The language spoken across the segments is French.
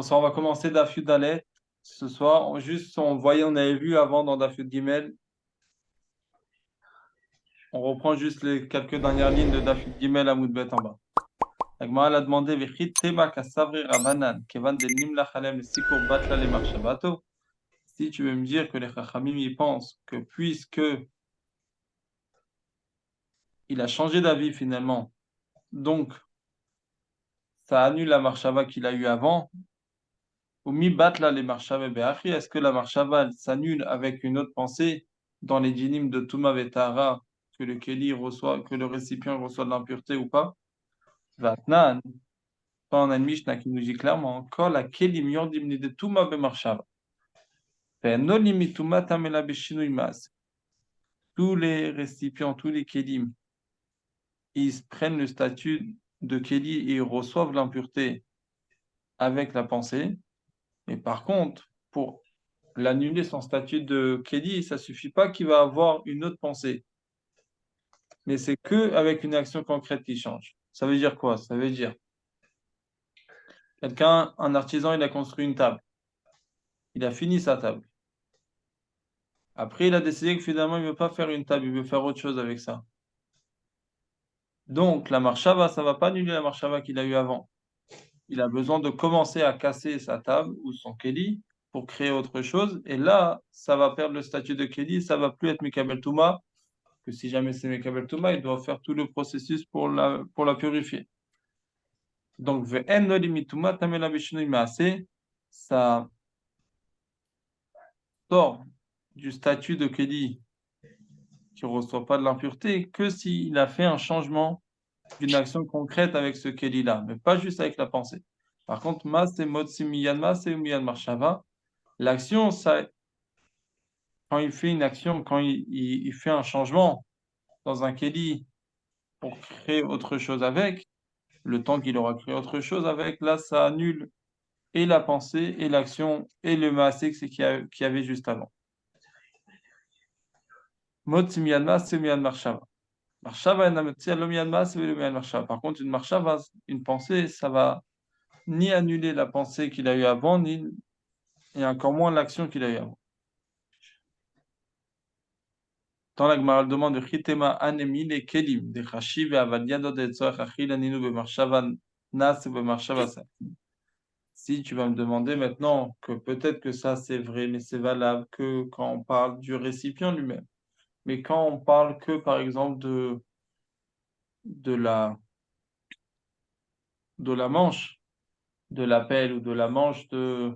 Bonsoir, on va commencer Daf Yud Dalet ce soir. On avait vu avant dans Daf Yud Gimel. On reprend juste les quelques dernières lignes de Daf Yud Gimel à Moudbet en bas. La Gemara a demandé Vechit Tema Kasavri Rabanan, Kevan de Nimla Chalem Sikur Batla le Marshavato. Si tu veux me dire que les Chachamim y pensent que puisque il a changé d'avis finalement, donc ça annule la Marshava qu'il a eu avant. Ou mi batla les marshava be'achri, est-ce que la marshava s'annule avec une autre pensée dans les dinim de Touma Vetara, que le Keli reçoit, que le récipient reçoit de l'impureté ou pas? Vatnan, pas en une Mishnah qui nous dit clairement, Kol la Kelim yordim de Touma be marshava. No limit Touma tamela beshinui mas. Tous les récipients, tous les Kelim, ils prennent le statut de Keli et ils reçoivent l'impureté avec la pensée. Mais par contre, pour l'annuler son statut de Kédi, ça suffit pas qu'il va avoir une autre pensée. Mais c'est que avec une action concrète qui change. Ça veut dire quoi? Ça veut dire quelqu'un, un artisan, il a construit une table. Il a fini sa table. Après, il a décidé que finalement, il ne veut pas faire une table, il veut faire autre chose avec ça. Donc, la marchava, ça ne va pas annuler la marchava qu'il a eue avant. Il a besoin de commencer à casser sa table ou son kéli pour créer autre chose. Et là, ça va perdre le statut de kéli, ça va plus être Mikabel Touma, que si jamais c'est Mekabel Touma, il doit faire tout le processus pour la purifier. Donc, ve'en no limituma tamela b'shinui ma'aseh, ça sort du statut de Kéli qui ne reçoit pas de l'impureté que s'il a fait un changement d'une action concrète avec ce Kéli-là, mais pas juste avec la pensée. Par contre, mas et motsi miyan mas et miyan marshava, l'action, ça, quand il fait une action, quand il fait un changement dans un Kéli pour créer autre chose avec, le temps qu'il aura créé autre chose avec, là, ça annule et la pensée, et l'action, et le maasé qu'il y avait juste avant. Mot Myanmar, c'est Myanmar Shava. Marshava, le Myanmar, c'est le Myanmar Shava. Par contre, une Marshava, une pensée, ça va ni annuler la pensée qu'il a eue avant, ni, et encore moins l'action qu'il a eue avant. Dans la Gemara, demande de Chitema Anemi, les Kelim, des Chashiv et Avadiado de Tzorach Achil, Aninu, Bemarshava, Nas, Bemarshava, si tu vas me demander maintenant que peut-être que ça c'est vrai, mais c'est valable que quand on parle du récipient lui-même. Mais quand on parle que, par exemple, de la, de la manche, de la pelle ou de la manche de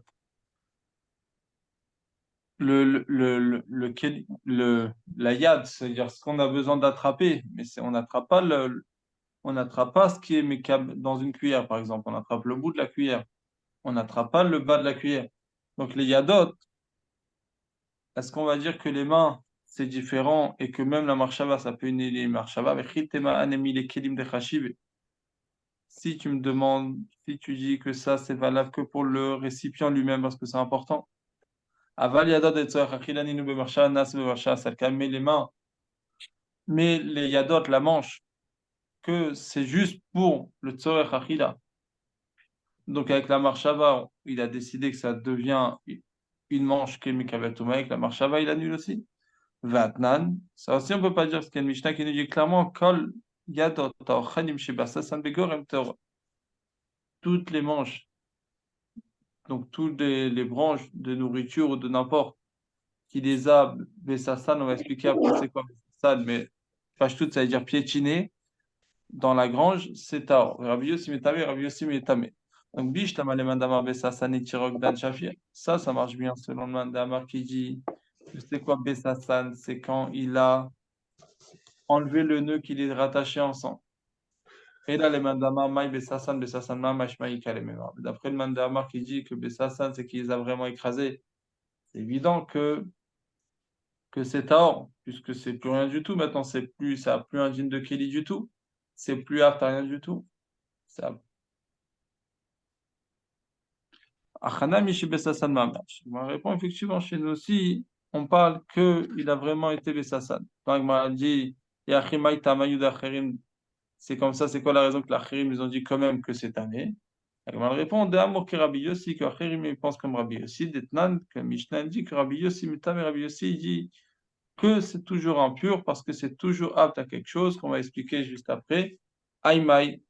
la yad, c'est-à-dire ce qu'on a besoin d'attraper, mais on n'attrape pas ce qui est dans une cuillère, par exemple. On attrape le bout de la cuillère. On n'attrape pas le bas de la cuillère. Donc les yadot, est-ce qu'on va dire que les mains, c'est différent et que même la marshava, ça peut unir les marshava avec ritema anemi les kelim de chashiv. Si tu me demandes, si tu dis que ça, c'est valable que pour le récipient lui-même parce que c'est important. Aval yadot et tzorach achilani nu bemarshava nas bemarshava salka. Mais les mains, mais les yadot, la manche, que c'est juste pour le tzorach achila. Donc avec la marshava, il a décidé que ça devient une manche qui est mikabel touma. Avec la marshava, il annule aussi. Vatnan, ça aussi on peut pas dire, parce qu'il y a une Mishnah qui nous dit clairement Kol Yadot Taochanim Shebasasan Begorem Torah. Toutes les manches, donc toutes les branches de nourriture ou de n'importe qui les a Bessasan, on va expliquer après c'est quoi Bessasan, mais tout ça veut dire piétiner dans la grange, c'est Tao. Rabbi Yossi Metame, Rabbi Yossi Metame. Donc Bish Tamale Mandamar Bessasan et Tirok Dan Shafir. Ça marche bien selon le Mandamar qui dit c'est quoi Bessasan, c'est quand il a enlever le nœud qui les rattachait ensemble. Et là, les mandamar, maï besassan, besassan, ma, mashmaï, kalemema. D'après le mandamar qui dit que besassan, c'est qu'il les a vraiment écrasés, c'est évident que c'est Taor, puisque c'est plus rien du tout. Maintenant, ça a plus un djinn de Kelly du tout. C'est plus apte à rien du tout. Ça. Achana mishi besassan, mamash. Je réponds effectivement, chez nous aussi, on parle qu'il a vraiment été besassan. Donc, il m'a dit, Yachimaï tamayud acherim. C'est comme ça, c'est quoi la raison que l'Achirim, ils ont dit quand même que c'est année? Elle répond, de amour que Rabbi Yossi, que Acherim, il pense comme Rabbi Yossi, d'Etnan, que Mishnah dit que Rabbi Yossi, Mitam et Rabbi Yossi, il dit que c'est toujours impur parce que c'est toujours apte à quelque chose, qu'on va expliquer juste après. Aïmaï,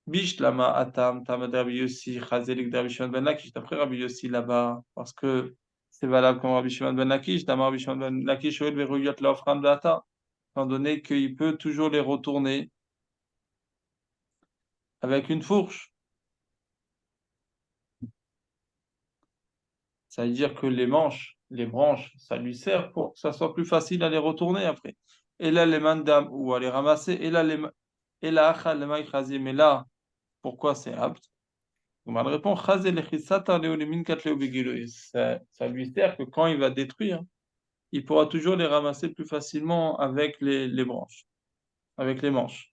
Bishlama, Atam, Tamad Rabbi Yossi, Chazelik, Rabbi Shimon ben Lakish, d'après Rabbi Yossi là-bas, parce que c'est valable comme Rabbi Shimon ben Lakish, d'Amar Rabbi Shimon ben Lakish, Shoel, Veruyot, Laofran, Beata, étant donné qu'il peut toujours les retourner avec une fourche. Ça veut dire que les manches, les branches, ça lui sert pour que ça soit plus facile à les retourner après. Et là, les mandam, ou à les ramasser, et là, achal, les maïs chazim, mais là, pourquoi c'est apte? On répond, chazé le chisata leolemin katleo begiloy. Ça lui sert que quand il va détruire, il pourra toujours les ramasser plus facilement avec les branches, avec les manches.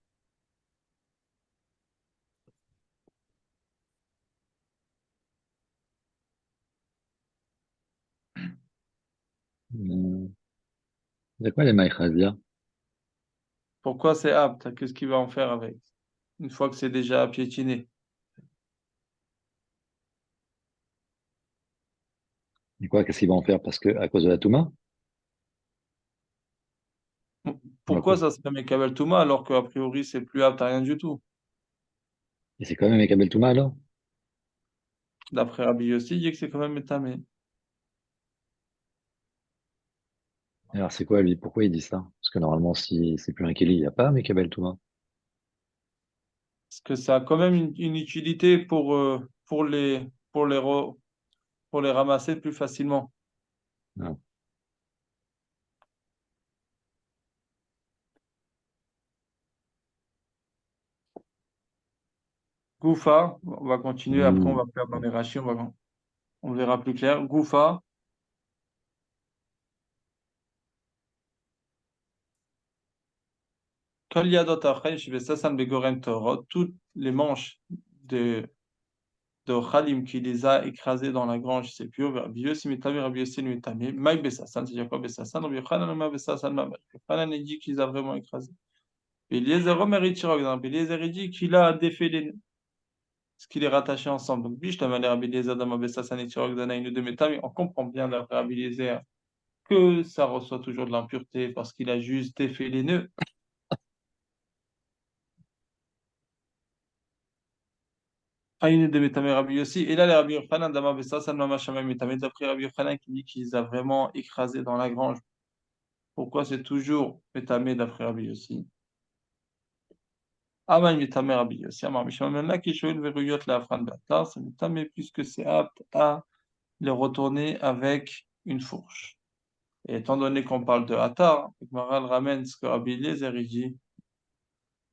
C'est quoi les maïchazia? Pourquoi c'est apte? Qu'est-ce qu'il va en faire avec? Une fois que c'est déjà piétiné. Et quoi, qu'est-ce qu'ils vont en faire? Parce que, à cause de la Touma? Ou à Pourquoi cause... ça serait Mekabel Touma alors qu'a priori c'est plus apte à rien du tout? Et c'est quand même Ekabel Touma alors? D'après Rabbi Yossi, il dit que c'est quand même métamé. Alors c'est quoi lui? Pourquoi il dit ça? Parce que normalement, si c'est plus un Kéli, il n'y a pas Ekabel Touma. Parce que ça a quand même une utilité pour les ramasser plus facilement. Non. Goufa, on va continuer, après on Hmm. va faire dans les rachis, on verra plus clair. Goufa, Kol Yadot Achai, Shivesassan Begorem Torot, toutes les manches de Khalim qui les a écrasés dans la grange, c'est pur. Rabbi Yossi Mitame, Rabbi Yossi Mitame, Maï Besassan, c'est-à-dire quoi Besassan? Rabbi Yochanan, Ma Besassan, Ma Rabbi Yochanan, il dit qu'ils a vraiment écrasé. Et Eliezer Omer Ichirog, Rabbi Eliezer, il dit qu'il a défait les ce qu'il est rattaché ensemble. Donc, Bish, la manière Rabbi Eliezer, Dama Besassan, Ichirog, Danaïnu de Mitame, on comprend bien d'après Rabbi Eliezer que ça reçoit toujours de l'impureté parce qu'il a juste défait les nœuds. Aïne de Metame Rabbi Yossi. Et là, les Rabbi Yochanan, Dama Besassan, Mama Shamay Metame, d'après Rabbi Yochanan qui dit qu'ils a vraiment écrasé dans la grange. Pourquoi c'est toujours Metame d'après Rabbi Yossi? Amaï Metame Rabbi Yossi. Amar Misham là qui shoel veruyot la afran batar, c'est Metame puisque c'est apte à les retourner avec une fourche. Et étant donné qu'on parle de Hatar, Maral ramène ce que Rabbi Eliezer il dit.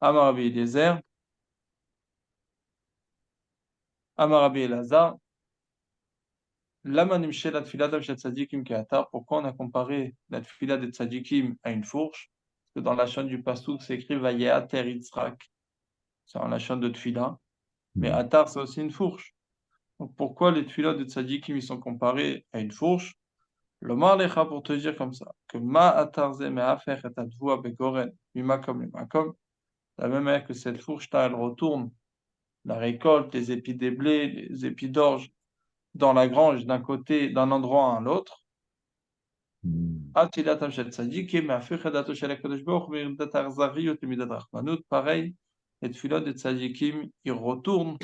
Amar Rabbi Eliezer, Amar Rabbi Elazar, Lama nimshel la tfila d'Am shel tzadikim ke Hatar. Pourquoi on a comparé la tfila des tzadikim à une fourche? Parce que dans la chaîne du Passouk, c'est écrit Vayeater Yitzhak. C'est dans la chaîne de tfila. Mais Hmm. Hatar, c'est aussi une fourche. Donc pourquoi les tefilot de tzadikim ils sont comparés à une fourche? Le marlecha pour te dire comme ça, que ma atarze me afer et advoa begoren, mima comme les makom, de la même manière que cette fourche-là, elle retourne la récolte, les épis des blés, les épis d'orge dans la grange d'un côté, d'un endroit à l'autre. Hmm. Atilatam shel tzadikim, me afer edato shel HaKadosh Baruch Hu, ve'irdat arzariut lemidat rachmanut. Pareil, les tefilot de tzadikim, il retourne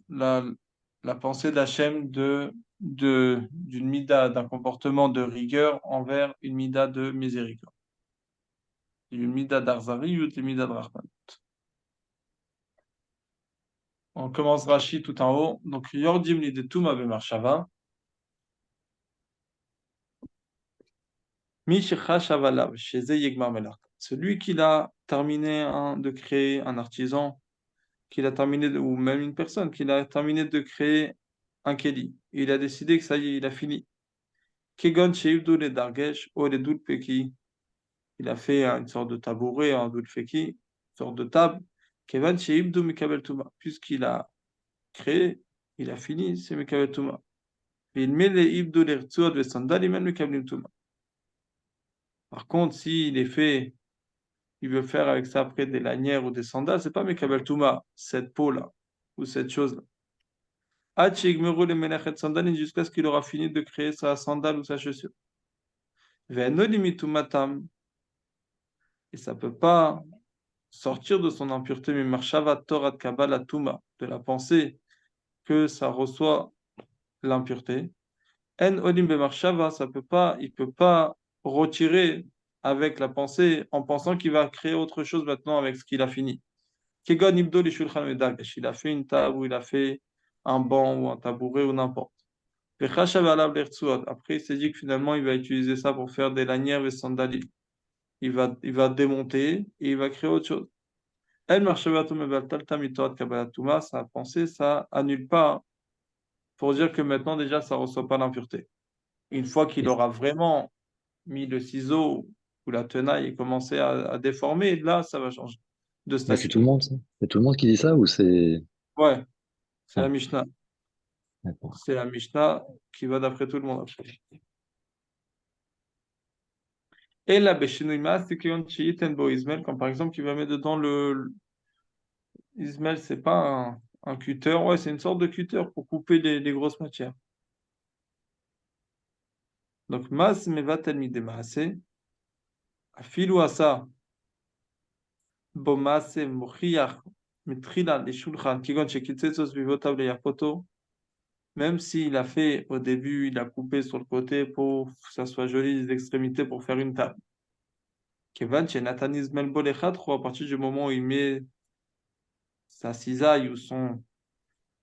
la pensée d'Hachem d'une mida, d'un comportement de rigueur envers une mida de miséricorde. Une mida d'Arzari ou une mida de Rahman. On commence Rashi tout en haut. Donc, Yordim li de Touma Bemarshava. Mi Shechavalav, Sheze Yegmar Melach. Celui qui a terminé de créer un artisan, ou même une personne, qui a terminé de créer un Keli. Il a décidé que ça y est, il a fini. Kegon Sheivdu le Dargesh, ou le Dulpeki. Il a fait une sorte de tabouret, un Dulpeki, une sorte de table. Kevan Sheivdu Mikabel Tuma. Puisqu'il a créé, il a fini, c'est Mikabel Tuma. Il met les Ibdu les Rtsuot les sandales, il met Mikabel Tuma. Par contre, s'il est fait il veut faire avec ça après des lanières ou des sandales, c'est pas Mekabel Touma, cette peau-là, ou cette chose-là. Jusqu'à ce qu'il aura fini de créer sa sandale ou sa chaussure. Et ça peut pas sortir de son impureté, mais marshava Torah Kabbalah Touma, de la pensée que ça reçoit l'impureté. En olim bemarshava, ça peut pas, il peut pas retirer avec la pensée en pensant qu'il va créer autre chose maintenant avec ce qu'il a fini. Kegon ibdo li shulchan medagesh, il a fait une table ou il a fait un banc ou un tabouret ou n'importe. Vechashav alav lertsuot. Après, il s'est dit que finalement, il va utiliser ça pour faire des lanières et sandalies. Il va démonter et il va créer autre chose. El marshavatum mevaltal tamitoat kabbalatuma, sa pensée, ça annule pas pour dire que maintenant, déjà, ça reçoit pas l'impureté. Une fois qu'il Et aura vraiment mis le ciseau ou la tenaille et commencé à déformer, là, ça va changer de là, c'est statut. tout le monde, ça? C'est tout le monde qui dit ça ou c'est... Ouais, c'est la Ah, Mishnah. d'accord. C'est la Mishnah qui va d'après tout le monde après. Et la Beshinouima, c'est qu'on chiiten bo Ismaël, comme par exemple, il va mettre dedans Ismaël, c'est pas un cutter, ouais, c'est une sorte de cutter pour couper les grosses matières. Donc, Mas mevatel midemaase, afilu asa, bo maase mochiach, mitrila les shulchan, kigon shekitzetzos vivotav le yapoto, même s'il a fait au début, il a coupé sur le côté pour que ça soit joli les extrémités pour faire une table. Kevan chez Nathan Ismaël Bolechat, à partir du moment où il met sa cisaille ou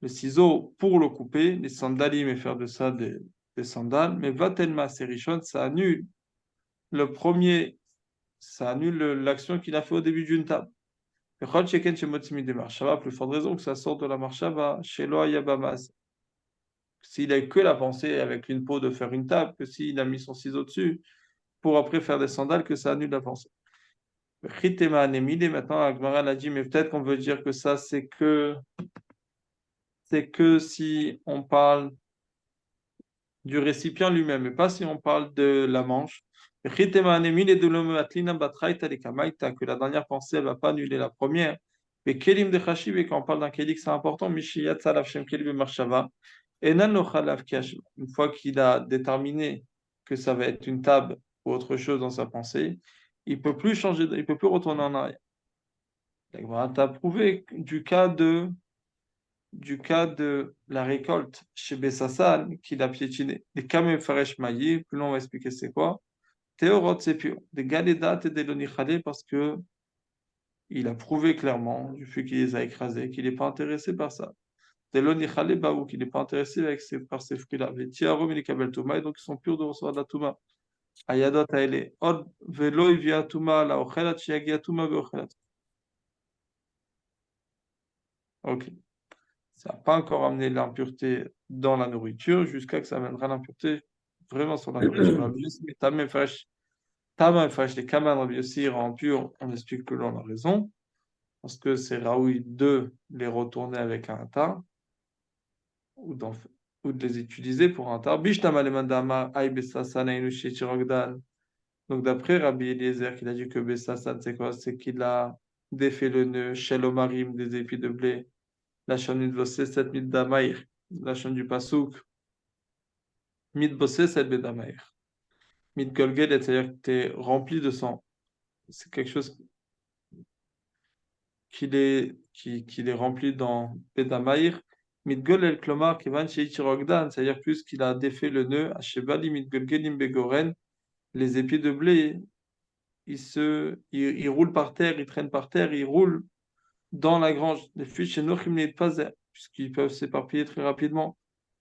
le ciseau pour le couper, les sandalies, mais faire de ça des sandales, mais Vatelma Serichon, ça annule le premier, ça annule l'action qu'il a fait au début d'une table. Chol Sheken chez Motsimi de Marshava, plus forte raison que ça sort de la Marshava, chez Loa Yabamaz. S'il a que la pensée avec une peau de faire une table, que s'il a mis son ciseau dessus, pour après faire des sandales, que ça annule la pensée. Ritema Anemide, maintenant, Agmara l'a dit, mais peut-être qu'on veut dire que ça, c'est que si on parle du récipient lui-même, et pas si on parle de la manche. Que la dernière pensée, elle ne va pas annuler la première. Mais kelim de chashiv, et quand on parle d'un kelik, c'est important. Mishiyat salav shem kelim marshava. Enan lo chalav kiash. Une fois qu'il a déterminé que ça va être une table ou autre chose dans sa pensée, il peut plus changer, il peut plus retourner en arrière. Tu as prouvé du cas de la récolte chez Bessassan, qu'il a piétiné. Des Kamem Faresh Maïr, plus loin on va expliquer c'est quoi. Théorot, c'est pur. Des Galédat et des Lonichale, parce que il a prouvé clairement, du fait qu'il les a écrasés, qu'il n'est pas intéressé par ça. Des Lonichale, Baou, qu'il n'est pas intéressé par ces fruits-là. Les Tiarom et les Kabel Touma, et donc ils sont purs de recevoir de la Touma. Ayadot Aele. Od Velo Ivia Touma, la Ochelat, Shiagia Touma, Veochelat. Ok. Ça n'a pas encore amené l'impureté dans la nourriture jusqu'à que ça amènera l'impureté vraiment sur la nourriture. Rabbi Yossi, mais Tamim Fresh, les Kaman Rabbi Yossi rend pur, on explique que l'on a raison, parce que c'est Raoui de les retourner avec un tar ou de les utiliser pour un tar. Bishtama le mandama ay besasan aynu shechirogdan. Donc d'après Rabbi Eliezer, qu'il a dit que besasan, c'est quoi? C'est qu'il a défait le nœud, shelomarim, des épis de blé. La chaîne de Vossé, cette mit d'Amaïr. La chaîne du Pasouk, mit Bossé, cette bedamaïr. Mit Golgel, c'est-à-dire que tu es rempli de sang. C'est quelque chose qu'il est rempli dans Bedamaïr. Mit Golel Klomar, Kevan Sheichirogdan, c'est-à-dire plus qu'il a défait le nœud, Ashebali, mit Golgelim Begoren, les épis de blé, ils roulent par terre, ils traînent par terre, ils roulent dans la grange. Les fiches chez Nochim n'est pas puisqu'ils peuvent s'éparpiller très rapidement.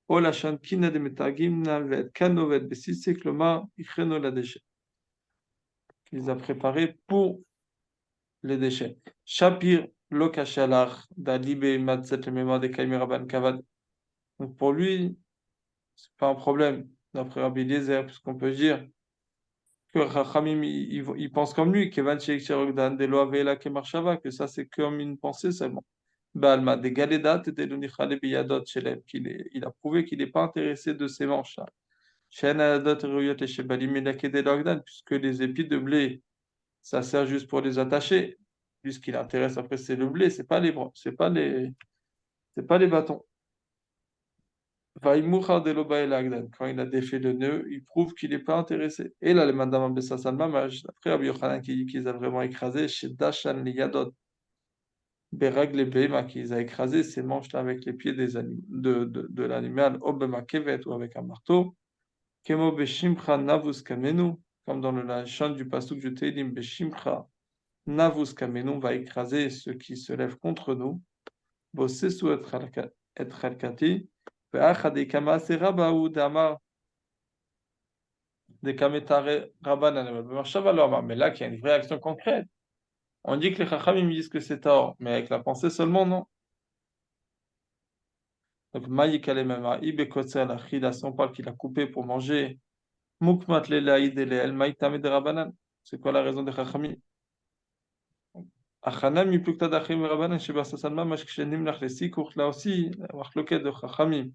או לשון קינה דמתאגימנה ואת קנו ואת בסיסי, כלומר, הכנו לדשא. qu'ils a préparé pour les déchets. Shapir lo kashalach d'alibé matzet le mémoire des Kaimiraban Kavad. Donc pour lui, c'est pas un problème, d'après Rabbi Eliezer, puisqu'on peut dire que Rachamim, il pense comme lui, Kevan Sheikh Cherogdan de Loavela Kemarshava, que ça c'est comme une pensée seulement. Balma de Galedat et de Lunichale Biyadot Shelem, il a prouvé qu'il n'est pas intéressé de ces manches-là. Puisque les épis de blé ça sert juste pour les attacher. Lui, ce qui l'intéresse après, c'est le blé, c'est pas les bâtons. Vaïmoucha de l'Oba el Agdan. Quand il a défait le nœud, il prouve qu'il n'est pas intéressé. Et là, le Madame Abessa Salma, après Rabbi Yochanan qui dit qu'ils ont vraiment écrasé, chez Dashan Liyadot, Berag le Behema, qu'ils ont écrasé ses manches-là avec les pieds de l'animal, Obema Kevet ou avec un marteau, Kemo Beshimcha Navus Kamenu, comme dans la chant du Pasuk du Teilim, Beshimcha Navus Kamenu va écraser ceux qui se lèvent contre nous, Bosesu et Chalkati, Ve'achade Kama Seraba ou Damar. Des Kametare Rabbanan. Mais là, qu'il y a une vraie action concrète. On dit que les Chachamim disent que c'est tort, mais avec la pensée seulement, non. Donc, Maï Kalemema, Ibe Kotser, la Chida, si on parle qu'il a coupé pour manger, Mukmat Lelaïd et Leel, Maï Tamed Rabbanan. C'est quoi la raison des Chachamim? Achanam, Yiplukta Dachim Rabbanan, Sheba Sasalma, Mashkshenim Lachlesi, Kourt, là aussi, Machloket de Chachamim.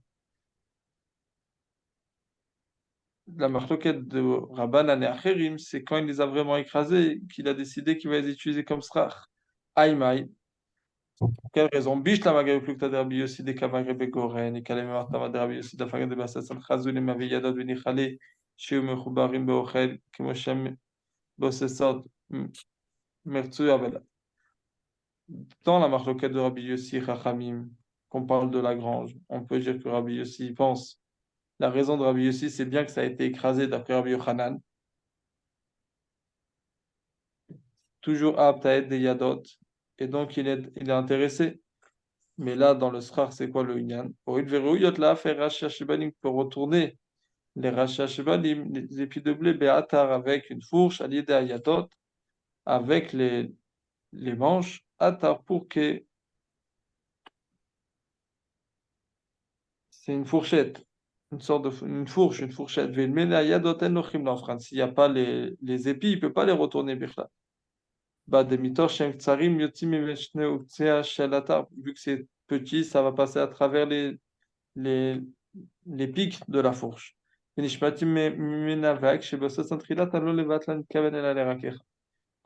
La marloquette de Rabbanan et Acherim, c'est quand il les a vraiment écrasés qu'il a décidé qu'il va les utiliser comme srach. Aïmaï. Pour quelle raison? Bish la magayu plukta de Rabbi Yossi de Kamare Begoren, et Kalem Martama de Rabbi Yossi de Fagan de Bassas al Chazul et Maviyada de Nichale, Shiu Mechubarim Beochel, Kimoshem Bossesot, Mertsu Abela. Dans la marloquette de Rabbi Yossi Chachamim, qu'on parle de la grange, on peut dire que Rabbi Yossi pense. La raison de Rabbi Yossi, c'est bien que ça a été écrasé d'après Rabbi Yochanan. Toujours apte à être des yadot, et donc il est intéressé. Mais là, dans le srar, c'est quoi le inyan? Pour une verrouillotte là, faire racha shibalim peut retourner les racha shibalim, les épis de blé, beatar avec une fourche, allié à yadot, avec les manches, atar pour que c'est une fourchette, une sorte de une fourche, une fourchette. Mais la yadot en nochim l'enfreint. S'il n'y a pas les épis, il ne peut pas les retourner, birla. Bah, des mitors shem tsarim yotzim mimeshne uktsea shel atar. Vu que c'est petit, ça va passer à travers les, les pics de la fourche. Quand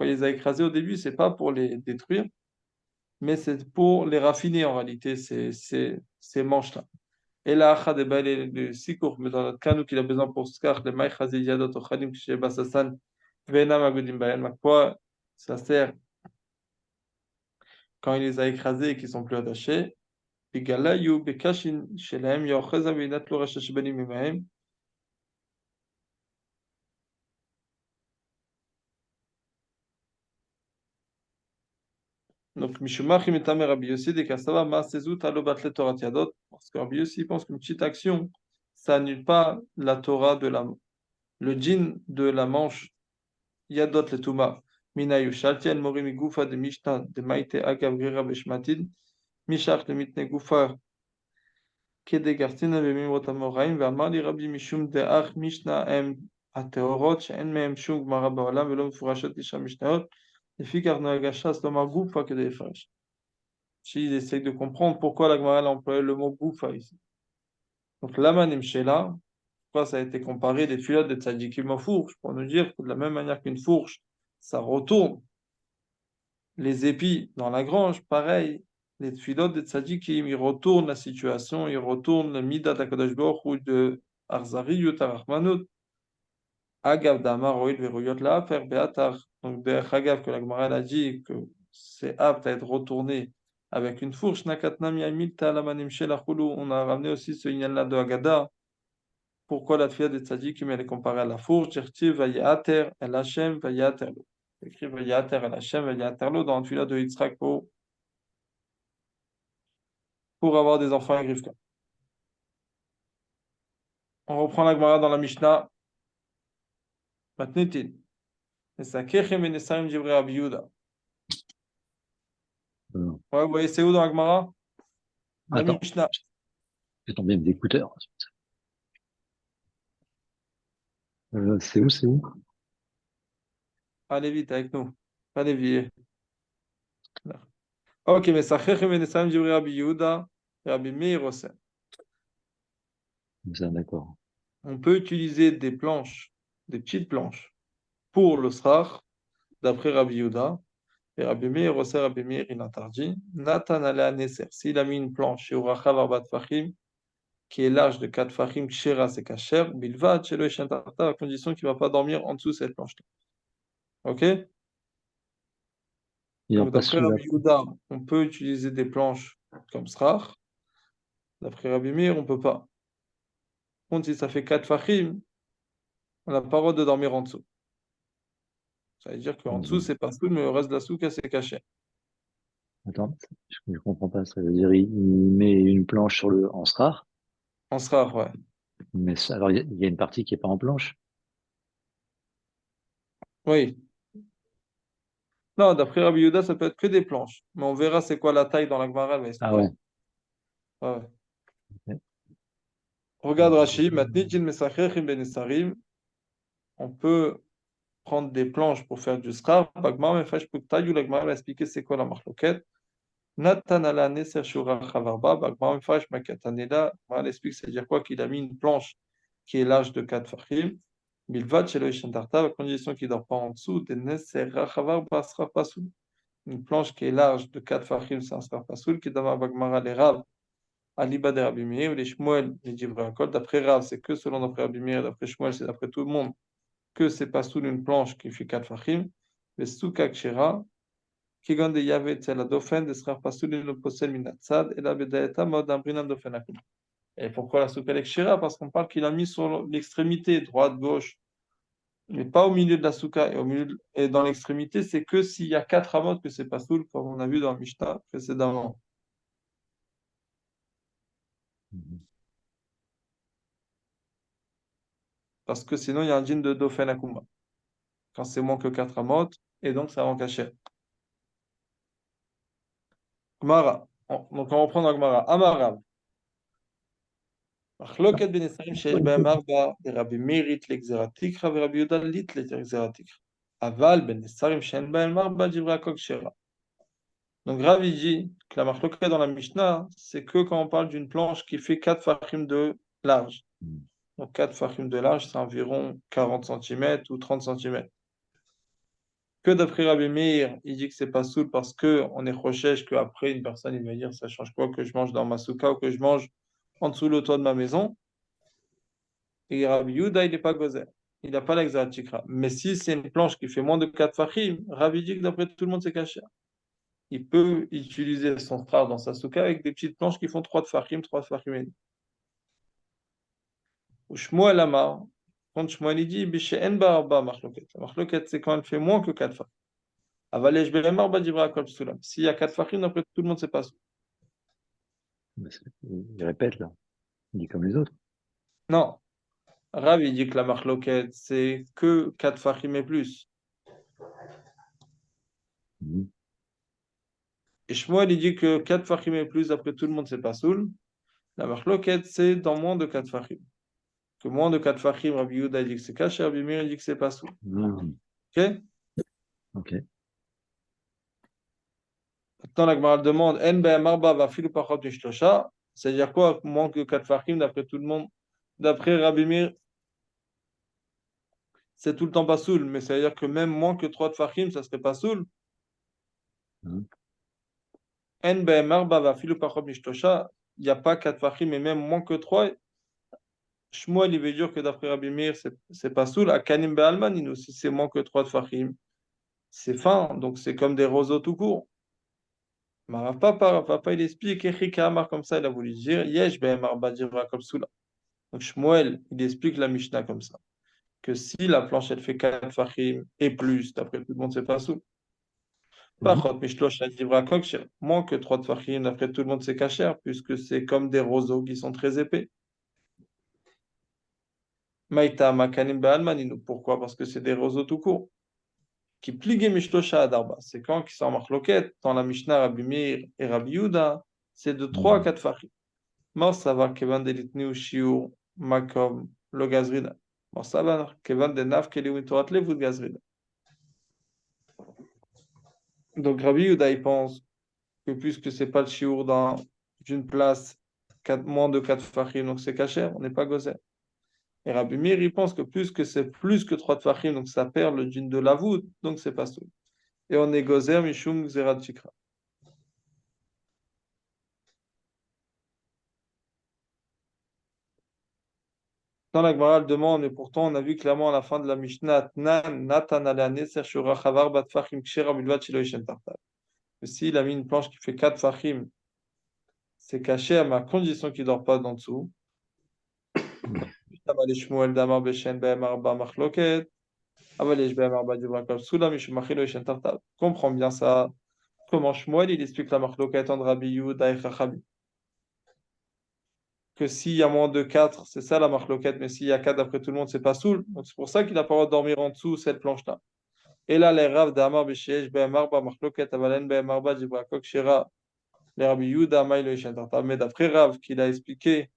il les a écrasés au début, c'est pas pour les détruire, mais c'est pour les raffiner en réalité, ces manches-là. Et là, le sikour, mais dans notre cas, nous, qu'il a besoin pour skar, le maï chazi yadot ochalim kshe basasan, venam agudim bayan, à quoi ça sert quand il les a écrasés et qu'ils sont plus attachés? Bigalayu bekashin shelem yochaz avinat lo rashash banim imahem. Donc, Mishumachim et Tamer Rabbi Yossi, des Kassava, Maasezut, Alobat le Torah Yadot, parce que Rabbi Yossi pense qu'une petite action, ça annule pas la Torah le djinn de la manche, Yadot le Tuma, Minayu, Shaltian, Morimi Gufa, de Mishnah, de Maite, Agav, Grira, Beshmatin, Mishach, de Mitne Gufa, Kede Gartina, Vemimrot Amoraim, Vamali Rabbi Mishum, de Ach, Mishnah, M, Ateorot, She'en Mehem Shung, Mara Baolam, Velom Furashot, Isha Mishnahot, et Fikar Noagashas, Lomar Gufa, Kede Efresh. S'ils essayent de comprendre pourquoi la Gemara a employé le mot goufa ici. Donc, l'amanim shela, pourquoi ça a été comparé des filottes de tzadikim aux fourches, pour nous dire que de la même manière qu'une fourche, ça retourne les épis dans la grange, pareil, les filottes de tzadikim, ils retournent la situation, ils retournent le midat d'Akadosh Baruch Hu de Arzari Yotarachmanut, Agav Damar Oil Veruyot la faire Beatar. Donc, de Agav, que la Gemara a dit que c'est apte à être retourné avec une fourche. Nakatnami Amilta Lamanim Shelachulu. On a ramené aussi ce Inyan-là de Agada. Pourquoi la fille de Tzadikim elle est comparée à la fourche? Dirti Vayater El Hashem Vayaterlo. Écrit Vayater El Hashem Vayaterlo dans le fila de Yitzhak pour avoir des enfants à Grifka. On reprend la Gemara dans la Mishnah. Matnitin. Et ça Kechem et Nesarim Jivrei Rabbi Yehuda. Ouais, vous voyez, c'est où dans la Gemara? La Attends, Mishnah. j'ai tombé mes écouteurs. C'est où? Allez vite avec nous. Allez vite. Ok, mais ça Nesarim Jivrei Rabbi Yehuda et Rabbi Meir aussi. D'accord. On peut utiliser des planches, des petites planches, pour le srach, d'après Rabbi Yehuda. Et Rabbi Meir, aussi Rabbi Meir, il interdit. Nathan ala neser. S'il a mis une planche chez Urachav Arbat Fachim, qui est large de 4 Fachim, Kshera c'est Kacher, Bilvad, chez le Shentarta, à condition qu'il ne va pas dormir en dessous de cette planche-là. Ok? Il en Donc passe d'après sous la. Rabbi Yehuda, on peut utiliser des planches comme Srar. D'après Rabbi Meir, on ne peut pas. Par contre, si ça fait 4 Fachim, on n'a pas le droit de dormir en dessous. Ça veut dire qu'en dessous, Mhm. c'est pas soul, mais le reste de la souka, c'est caché. Attends, je comprends pas. Ça veut dire il met une planche sur le en SRAR, En Srar, ouais. mais alors il y a une partie qui est pas en planche. Oui. Non, d'après Rabbi Yehuda, ça peut être que des planches. Mais on verra c'est quoi la taille dans la Gemara, elle va Ah expliquer. ouais. Ouais, ouais. Ok. Regarde Rashi, Matnijin Mesachech Ben Esarim, on peut prendre des planches pour faire du Srar. Bagmar Mefash Puktayu, la Gemara va expliquer c'est quoi la marloquette. Nathan ala Neser Shura Chavarba, Bagmar Mefash Makatanela, elle explique c'est-à-dire quoi qu'il a mis une planche qui est large de 4 fachim. Bilvad Shelo Ishantarta, à condition qu'il ne dort pas en dessous, de Neser Chavarba Srar Pasoul. Une planche qui est large de 4 fachim, c'est un Srar Pasoul, qui est dans Bagmara les Rav. Aliba de Rabbi Meir, ou les Shmuel, les Divrei Hakol. D'après Rav, c'est que selon d'après Rabbi Meir, d'après Shmuel, c'est d'après tout le monde, que c'est pas sous une planche qui fait 4 fachim. Mais Souka Kshera, qui gagne des Yavet, c'est la Dauphin, de sera pas sous le possède Minatsad, et la Bedaeta, mode Ambrinan Dauphin Akum. Et pourquoi la Souka Kshera? Parce qu'on parle qu'il a mis sur l'extrémité, droite, gauche, mais pas au milieu de la Souka. Et, et dans l'extrémité, c'est que s'il y a 4 amotes que c'est pas sous, comme on a vu dans le Mishnah précédemment. Mhm. Parce que sinon, il y a un djinn de Dauphin Akuma. Quand c'est moins que 4 amotes, et donc ça rend caché. Gmara. Donc on reprend dans Gmara. Amarav. מחלוקת בין יצרים שיש בהם ארבע, לרבי מאיר ליטלי גזירת תקרא ורבי יהודה ליטלי גזירת תקרא. אבל בין יצרים שאין בהם ארבע, דברי הכל כשרה. Donc Rav il dit que la marloquette dans la Mishnah, c'est que quand on parle d'une planche qui fait 4 fachim de large. Donc 4 fachim de large, c'est environ 40 cm ou 30 cm. Que d'après Rabbi Meir, il dit que c'est pas soul parce que on est rochèche qu'après une personne il va dire ça change quoi que je mange dans ma souka ou que je mange en dessous le toit de ma maison. Et Rabbi Yehuda, il n'est pas gozer. Il n'a pas l'exatikra. Mais si c'est une planche qui fait moins de 4 fachim, Rabbi dit que d'après tout le monde c'est caché. Il peut utiliser son frère dans sa souka avec des petites planches qui font 3 de fachim, 3 de fachim et demi. Ou Shmuel Amar, quand Shmuel il dit, Bishen Barba Machloket. La Machloket, c'est quand elle fait moins que 4 fachim. Avalej Belemar Badivra Kol Psulam. S'il y a 4 fachim, d'après tout le monde c'est pas soul. Il répète là. Il dit comme les autres. Non. Rav, il dit que la marloquette, c'est que 4 fachim et plus. Mhm. Et Shmuel, il dit que 4 fachim et plus, après tout le monde, c'est pas soul. La marloquette, c'est dans moins de 4 fachim. Que moins de 4 fachim, Rabbi Yehuda dit que c'est caché, Rabbi Meir dit que c'est pas soul. Mhm. Ok? Ok. Maintenant, la Gemara demande, En be'em arba va filu pachot mishlosha. C'est-à-dire quoi? Moins que 4 fachim, d'après tout le monde. D'après Rabbi Meir, c'est tout le temps pas soul. Mais c'est-à-dire que même moins que 3 de fachim, ça serait pas soul. Mhm. En be'em arba va filu pachot mishlosha. Il n'y a pas 4 fachim, mais même moins que 3. Shmuel, il veut dire que d'après Rabbi Meir, c'est pas soul. À Kanim Be'alman, il nous si c'est moins que 3 de Fahim, c'est fin, donc c'est comme des roseaux tout court. Mais Rav Papa, il explique, Echika Amar comme ça, il a voulu dire, Yesh Be'emar Badivra comme soula. Donc Shmuel, il explique la Mishnah comme ça, que si la planche, elle fait 4 Fahim et plus, d'après tout le monde, c'est pas soul. Mhm. Par contre, Mishlosh, la Divra Kok, moins que 3 de Fahim, d'après tout le monde, c'est caché, puisque c'est comme des roseaux qui sont très épais. Maïta Makanim Be'alman, pourquoi? Parce que c'est des roseaux tout court. Qui pligue Mishlosha Adarba. C'est quand qui sont en marloquette, dans la Mishnah Rabbi Meir et Rabbi Yuda, c'est de 3 à Mhm. 4 fachim. Mor savar kevan de litni ou shiur makom lo gazrida. Mor savar kevan de naf keli ou torat levut gazrida. Donc Rabbi Yuda, il pense que puisque c'est pas le shiur dans une place moins de 4 fachim, donc c'est caché, on n'est pas gozer. Et Rabbi Meir, il pense que plus que c'est plus que 3 tfachim, donc ça perd le djinn de la voûte, donc c'est pas soul. Et on est gozer mishum xerat chikra. Dans la Gemara, elle demande, et pourtant on a vu clairement à la fin de la Mishnah, Natan ala neser shura chavar bat tfachim kshera bilvat shelo yishen tartav. Que s'il a mis une planche qui fait 4 tfachim, c'est caché à ma condition qu'il ne dort pas d'en dessous. אבל לשמואל דאמר בשן בהם 4 מחלוקת, אבל יש בהם 4 דברי כל סולם, משום אחי לא ישן תחתיו. Comprends bien ça. Comment Shmuel, il explique la marloquette entre Rabbi Yehuda et Chachamim. Que s'il y a moins de 4, c'est ça la marloquette, mais s'il y a 4 d'après tout le monde, c'est pas soul. Donc c'est pour ça qu'il n'a pas le droit de dormir en dessous cette planche-là. Et là, les Rav d'Amar B'Shiesh B'Hem Arba marloquette, avalen B'Hem Arba Dibra Kok Shira, les Rabbi Yehuda Maï lo yishen tartav. Mais d'après Rav, qu'il a expliqué,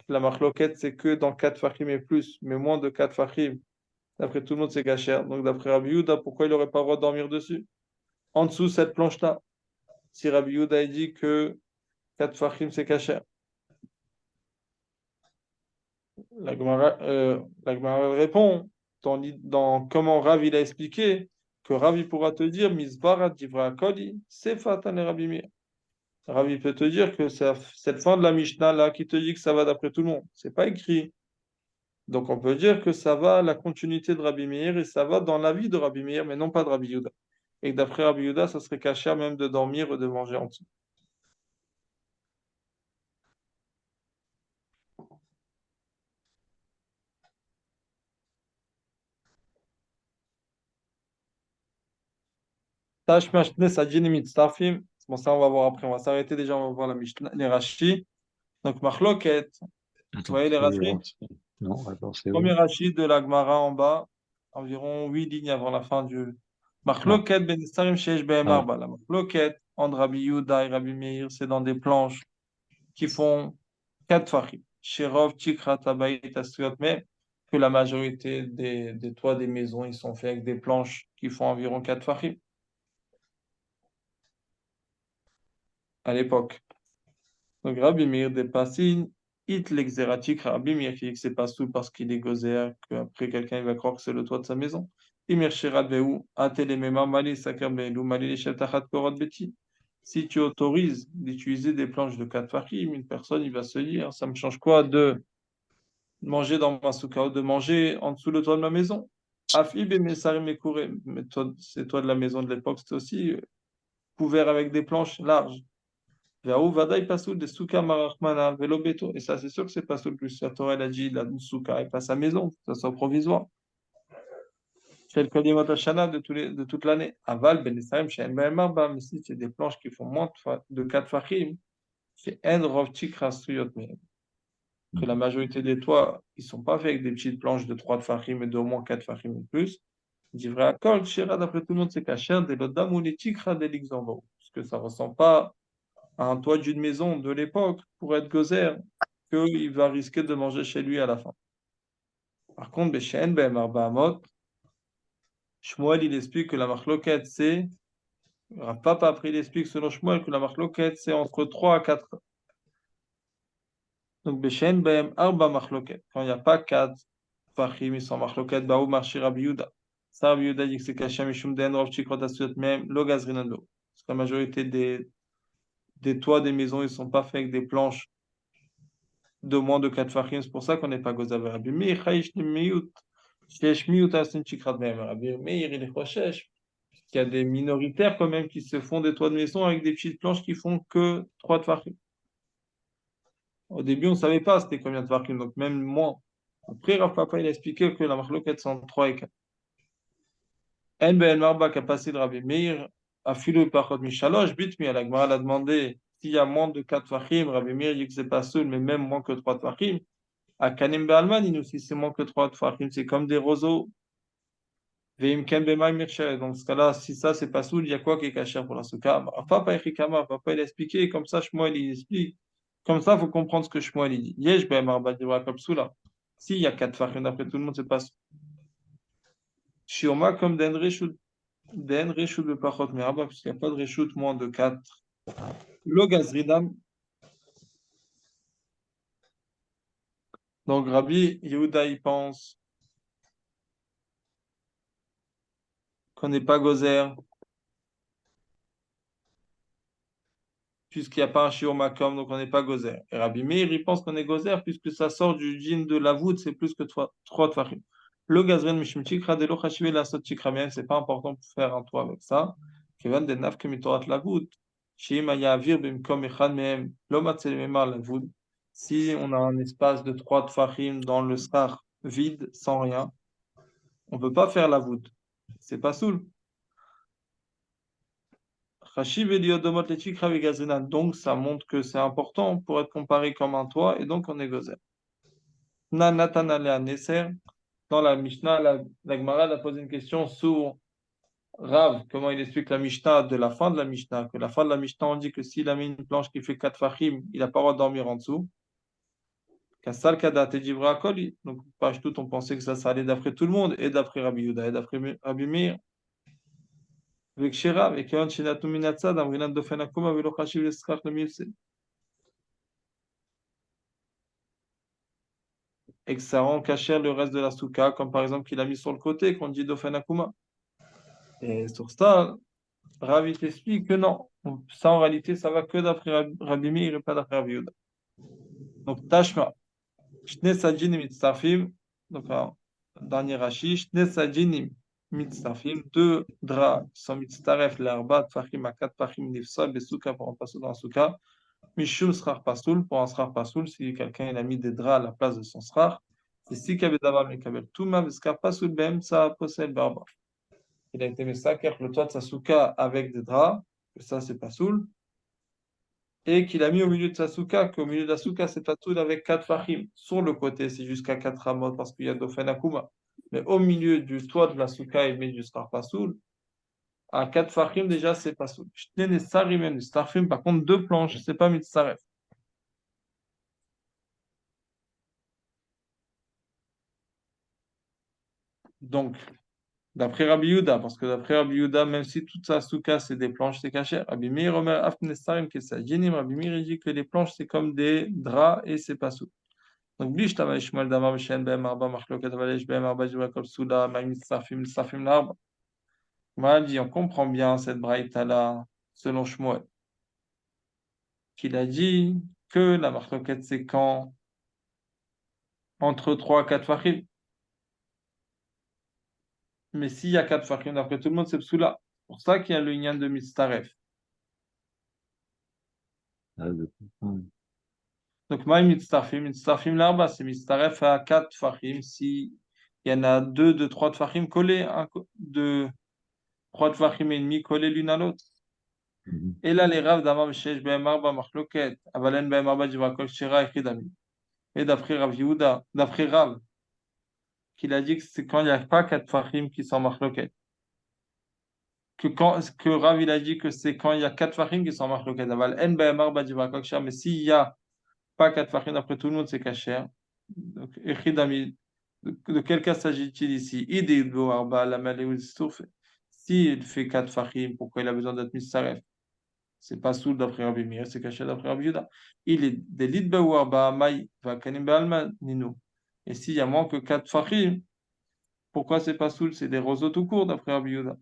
la marloquette, c'est que dans 4 fachim et plus, mais moins de 4 fachim. D'après tout le monde, c'est cachère. Donc, d'après Rabbi Yehuda, pourquoi il n'aurait pas le droit de dormir dessus? En dessous, cette planche-là. Si Rabbi Yehuda dit que 4 fachim, c'est cachère. La Gemara répond dans comment Rav il a expliqué que Rav il pourra te dire Misbarat Divra Koli, c'est Fatan et Rabbi Meir. Rav il peut te dire que c'est cette fin de la Mishnah là qui te dit que ça va d'après tout le monde. C'est pas écrit. Donc on peut dire que ça va la continuité de Rabbi Meir et ça va dans la vie de Rabbi Meir, mais non pas de Rabbi Yehuda. Et que d'après Rabbi Yehuda, ça serait caché même de dormir ou de manger en dessous. Tash Mashne Sajin Mitzrafim. Bon, ça on va voir après. On va s'arrêter déjà, on va voir la Mishnah, les Rashi. Donc Machloket, vous Attends, voyez les Rashi? non, attends, c'est Premier où? Rashi de la Gemara en bas, environ 8 lignes avant la fin du. Ah, Machloket Ben Sarim Sheesh Be'em ah, Arba. La Machloket entre Rabbi Yehuda et Rabbi Meir, c'est dans des planches qui font 4 fachim. Shirov, Tikrat, Abayit, Asriot, mais que la majorité des toits des maisons, ils sont faits avec des planches qui font environ 4 fachim à l'époque. Donc Rabbi Meir dépassine, it l'exératique, Rabbi Meir qui dit que c'est pas sous parce qu'il est gozer, qu'après quelqu'un il va croire que c'est le toit de sa maison. Imir Shirat Behu, Atelemema Mali Sakar Behu, Mali Shetachat Korot Beti. Si tu autorises d'utiliser des planches de 4 fachim, une personne il va se dire, ça me change quoi de manger dans ma souka ou de manger en dessous le toit de ma maison. Afib et Messarim et Kouré, c'est toi de la maison de l'époque, c'était aussi couvert avec des planches larges. Ve'ahu vadaï pasoul de souka marachmana velo beto. Et ça, c'est sûr que c'est pasoul plus. La Torah, elle a dit, la souka et pas sa maison, que ça soit provisoire. Chez le Kodimot Hashana de toute l'année. Aval, Ben Israël, chez Ben Marba, mais si c'est des planches qui font moins de 4 fachim, c'est En Rov Tikra Suyot Mehem. Que la majorité des toits, ils sont pas faits avec des petites planches de 3 fachim et d'au moins 4 fachim et plus. Il dit vrai à Kol, Shira, d'après tout le monde, c'est Kacher, des Lodam ou les Tikra des Lixanvo. Parce que ça ressemble pas à un toit d'une maison de l'époque pour être gozer, qu'il va risquer de manger chez lui à la fin. Par contre, Beshen, Ben Arbaamot, Shmuel, il explique que la marloquette, c'est. Rav Papa, après, il explique selon Shmuel que la marloquette, c'est entre 3 à 4. Donc, Beshen, Ben Arba marloquette. Quand il n'y a pas 4 Fahim, ils sont marloquette, Baou, Marchi, Rabbi Yuda. Ça, Rabbi Yuda dit que c'est Kachem, Mishum, Den, Rav, Chikrot, Asuyot, même, Lo, Gazrinando. Parce que la majorité des toits des maisons, ils ne sont pas faits avec des planches de moins de 4 fachim. C'est pour ça qu'on n'est pas gozav. Rabbi Meir, Chayish Miyut, Shesh Miyut Asin Chikrat Mehem. Rabbi Meir, il est Choshesh. Il y a des minoritaires quand même qui se font des toits de maison avec des petites planches qui font que 3 fachim. Au début, on ne savait pas c'était combien de fachim, donc même moins. Après, Rav Papa, il a expliqué que la marloquette, c'est entre 3 et 4. En Ben Marba, qui a passé de Rabbi Meir, a filé Pachot Mishalosh, Bitmi, la Gemara l'a demandé s'il y a moins de 4 fachim. Rabbi Meir dit que c'est pas seul, mais même moins que 3 fachim. À Kanim Be'alman, il nous dit c'est moins que 3 tfachim, c'est comme des roseaux. Ve'im ken b'maim mirchet. Donc, dans ce cas-là, si ça, c'est pas soul, il y a quoi qui est caché pour la souka? Papa Papa, il a expliqué, comme ça, Shmuel, il explique. Comme ça, il faut comprendre ce que Shmuel, il dit. Yesh be'emar ba'divra comme soula. S'il y a 4 tfachim, d'après tout le monde, c'est pas soul. Shioma comme den reshut de pachot meraba, parce qu'il n'y a pas de reshut moins de 4. Lo gazridam. Donc Rabbi Yehuda, il pense qu'on n'est pas gozer, puisqu'il n'y a pas un shiur makom, donc on n'est pas gozer. Et Rabbi Meir, il pense qu'on est gozer, puisque ça sort du djinn de la voûte, c'est plus que trois tfachim. Le gazren mishum tikra de lo chashive la sot tikra miel, c'est pas important pour faire un toit avec ça. Kevan de naf kemitorat la voûte. Sheim aya avir bimkom echad mehem, lo matzel memar la voûte. Si on a un espace de trois tfachim dans le star vide, sans rien, on ne peut pas faire la voûte. C'est pas soul. Chashiv Eliodomot Letikra Vegazrinan. Donc, ça montre que c'est important pour être comparé comme un toit, et donc on est gozer. Na Natan Alea Neser. Dans la Mishnah, la Gemara a posé une question sur Rav, comment il explique la Mishnah de la fin de la Mishnah. Que la fin de la Mishnah, on dit que s'il a mis une planche qui fait 4 fachim, il n'a pas le droit de dormir en dessous. Kassal Kadat et Jivra Koli. Donc, page tout, on pensait que ça allait d'après tout le monde, et d'après Rabbi Yuda, et d'après Rabbi Meir. וכשרב, וכיוון שנתנו מן הצד, אמרינן דופן עקומה ולא חשיב לשכח למיוסד. Et que ça rend cachère le reste de la souka, comme par exemple qu'il a mis sur le côté, qu'on dit Dofen Akuma. Et sur ça, Ravi t'explique que non. Ça, en réalité, ça va que d'après Rabbi Meir et pas d'après Rabbi Yehuda. Donc, Tashma, Shne Sajinim Mitzafim, donc, dernier Rashi, Shne Sajinim Mitzafim, deux draps sont Mitzaref, l'Arba, Tfachim, à 4 Tfachim, Nifsol, Besouka, pour un passeau dans la souka. Mishum Srar Pasoul, pour un Srar Pasoul, si quelqu'un il a mis des draps à la place de son Srar. C'est si Kabedavar Mekabel Touma, Veskar Pasoul, Bem, ça possède Barba. Il a été mis ça, car le toit de sa souka avec des draps, que ça c'est Pasoul, et qu'il a mis au milieu de sa souka, qu'au milieu de la souka c'est Pasoul avec 4 fachim. Sur le côté, c'est jusqu'à 4 ramot parce qu'il y a Dofen Akuma. Mais au milieu du toit de la souka, il met du Srar Pasoul. À 4 fachim, déjà, c'est Pasoul. Shtene Sarim, Starfim, par contre, 2 planches, c'est pas Mitzaref. Donc, d'après Rabbi Yehuda, parce que d'après Rabbi Yehuda, même si toute sa souka c'est des planches, c'est caché. Rabbi Meir Omer Afne Sarim Kesajinim, Rabbi Meir il dit que les planches c'est comme des draps et c'est pas sous. Donc, Blish Tama Shmuel Damar Shen Ben Arba Machloket Valesh Ben Arba Jivakol Souda, Maïm Safim Safim Larba. Moi, dit, on comprend bien cette braïta là, selon Shmuel, qu'il a dit que la Machloket c'est quand entre 3 et 4 fachim. Mais s'il y a 4 fachim, d'après tout le monde, c'est Psoula. C'est pour ça qu'il y a le lien de Mitzaref. Donc, Maï Mitzarfim là-bas, c'est Mitzaref à 4 Fahim. Si il y en a 2 de 3 Fahim collés, de 3 Fahim et demi collés l'une à l'autre. Et là, les Rav d'Amar Shesh Ben Arba Machloket, Avalen Ben Arba Jivakol Shira et Chidami. Et d'après Rav Yehuda, d'après Rav, qu'il a dit que c'est quand il n'y a pas 4 Fahim qui sont Machloket. Que Rav, il a dit que c'est quand il y a 4 Fahim qui sont Machloket. Avalen Ben Arba Jivakol Shira. Mais s'il y a pas 4 Fahim, d'après tout le monde, c'est Kacher. Donc, Echidami, de quel cas s'agit-il ici? S'il fait 4 fachim, pourquoi il a besoin d'être Mitsaref? C'est pas soul d'après Rabbi Meir, c'est caché d'après Rabbi Yehuda. Il est Delit Bewarba, Mai, Vakanim Bealman, Nino. Et s'il y a moins que 4 fachim, pourquoi c'est pas soul? C'est des roseaux tout court d'après Rabbi Yehuda.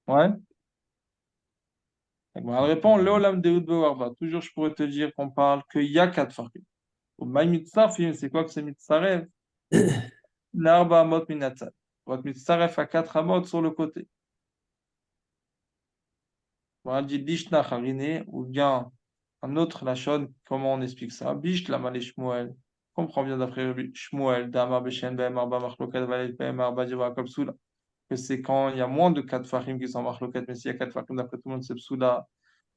Ouais? Elle répond, Leolam Deut Bewarba. Toujours, je pourrais te dire qu'on parle qu'il y a 4 fachim. Au Mai Mitzarfim, c'est quoi que c'est Mitzaref? L'arba amot minatzad. Votre mitzaref à 4 amot sur le côté. On dit bishna harine, ou bien un autre lachon, comment on explique ça? Bish la malé Shmuel. Comprends bien d'après Shmuel, Damar Beshen Behem Arba Machloket Valet Behem Arba Diva Kol Psula. Que c'est quand il y a moins de 4 fachim qui sont Machloket, mais s'il y a 4 fachim d'après tout le monde, c'est Psula.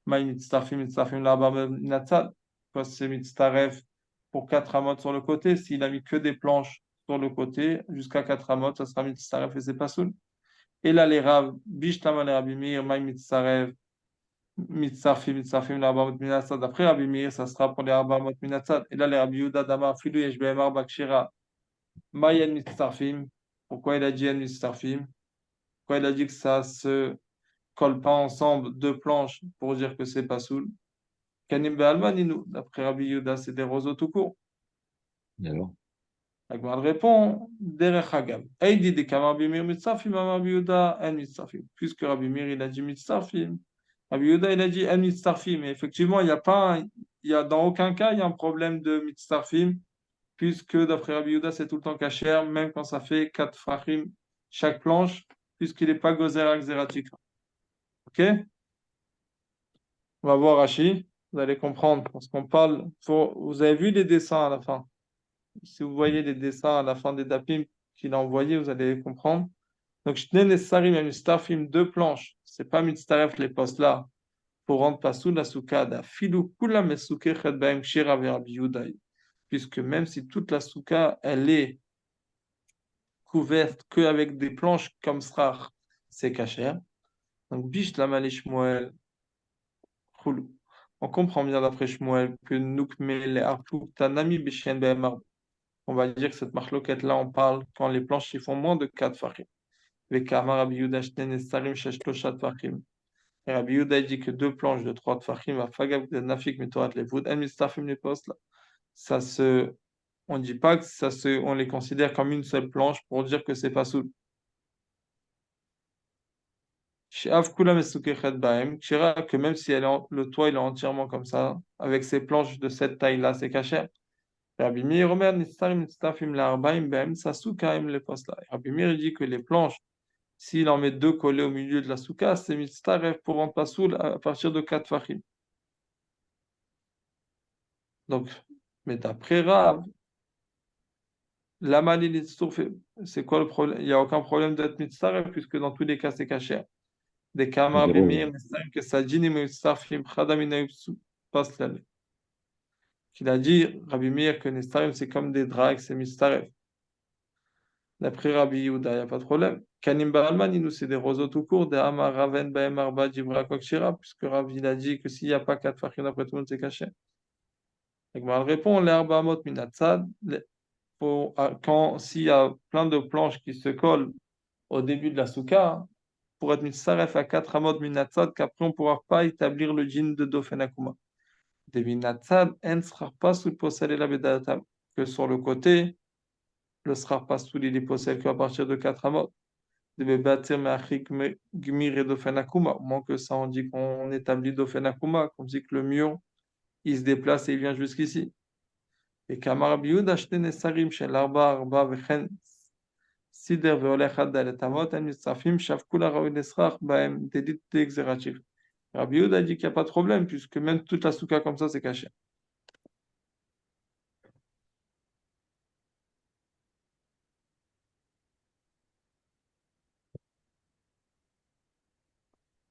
Maï mitzarfim l'arba minatzad. Quoi, c'est mitzaref pour 4 amot sur le côté. S'il a mis que des planches sur le côté, jusqu'à 4 amot, ça sera mitzaref et c'est pas soul. Et là, les Rav, Bishtama les Rabbi Meir, Maï Mitzarev, Mitzarfim, l'Arbamot Minatzad. Après Rabbi Meir, ça sera pour les Arbamot Minatzad. Et là, les Rabbi Yehuda, Damar, Filou, Yesh Behem Arba Kshira, Maïen Mitzarfim. Pourquoi il a dit En Mitzarfim? Pourquoi il a dit que ça se colle pas ensemble deux planches pour dire que c'est pas soul. Kanim Be'almaninu, d'après Rabbi Yehuda, c'est des roseaux tout court. Et alors? La Gemara répond, Derech Hagav. Eidi de Rabbi Meir mitzafim, Rabbi Yehuda en mitzafim. Puisque Rabbi Meir il a dit mitzafim, Rabbi Yehuda il a dit en mitzafim. Mais effectivement, il n'y a pas, il y a dans aucun cas il y a un problème de mitzafim, puisque d'après Rabbi Yehuda c'est tout le temps kasher, même quand ça fait 4 fachim chaque planche, puisqu'il n'est pas gozer ak zeratik. Ok? On va voir Rashi, vous allez comprendre, parce qu'on parle, vous avez vu les dessins à la fin. Si vous voyez les dessins à la fin des dapim qu'il a envoyés, vous allez comprendre. Donc, je tenais les sarim et mustafim, deux planches. C'est pas mitzaref les postes là pour rendre pasou la soukada. Filou kula mesuke chet baem shira Rabbi Yehuda. Puisque même si toute la souka, elle est couverte qu'avec des planches comme srar, c'est kasher. Donc, bish la malish moel, choulou. On comprend bien d'après Shmuel que Nukme les Arfou Tanami Bishien Behemar. On va dire que cette marloquette là, on parle quand les planches ils font moins de 4 farim. Les Kamar Rabbi Yehuda Shnen Sarim Sheshloshat Farim. Et Rabbi Yehuda dit que deux planches de 3 farim, à Fagav de Nafik Mitorat Levoud, En Mistafim les postes là. Ça se, on dit pas que ça se, on les considère comme une seule planche pour dire que c'est pas soul. She'av Kula Mesukechet Baem, Kshira, que même si le toit il est entièrement comme ça, avec ces planches de cette taille là, c'est caché. Rabbi Meir Omer Nistarim Nistafim La'arbaim Be'em Sasukaim le posla. Rabbi Meir dit que les planches, s'il en met deux collées au milieu de la souka, c'est Mitzaref pour rendre pas soul à partir de 4 fachim. Donc, mais d'après Rav, la maline c'est quoi le problème? Il n'y a aucun problème d'être Mitzaref puisque dans tous les cas c'est caché. Des Kama Rabbi Zéro. Meir Nistarim que Sajini Mitzarfim Chadamina passe l'année. Qu'il a dit, Rabbi Meir, que Nistarim c'est comme des draps, c'est Mitzaref. D'après Rabbi Yehuda, il n'y a pas de problème. Kanim Baalman, nous, c'est des roseaux tout court, des Amar Raven, Baem Arba, Dibra Kokshira, puisque Rabbi il a dit que s'il n'y a pas 4 fakhim, après tout le monde c'est caché. Donc, elle répond, les Arba Amot Minatsad, quand s'il y a plein de planches qui se collent au début de la souka, pour être mitzaref à 4 Amot Minatsad, qu'après on ne pourra pas établir le djinn de Dofenakuma. Des Minatsad, en sera pas sous le possède et la Bedatam, que sur le côté, le sera pas sous les possèdes qu'à partir de 4 Amot. De bâtir Gmir et Dofenakuma. Au moins que ça, on dit qu'on établit Dofenakuma, qu'on dit que le mur, il se déplace et il vient jusqu'ici. Et Kamar Biud acheté Nesarim chez l'Arba, Arba, Vechen, Sider, Veolechad, Daletamot, En Mitzafim, Shavkula, Raounesrach, Baem, Dedit, Exeratif. Rabbi Yehuda a dit qu'il n'y a pas de problème, puisque même toute la souka comme ça, c'est caché.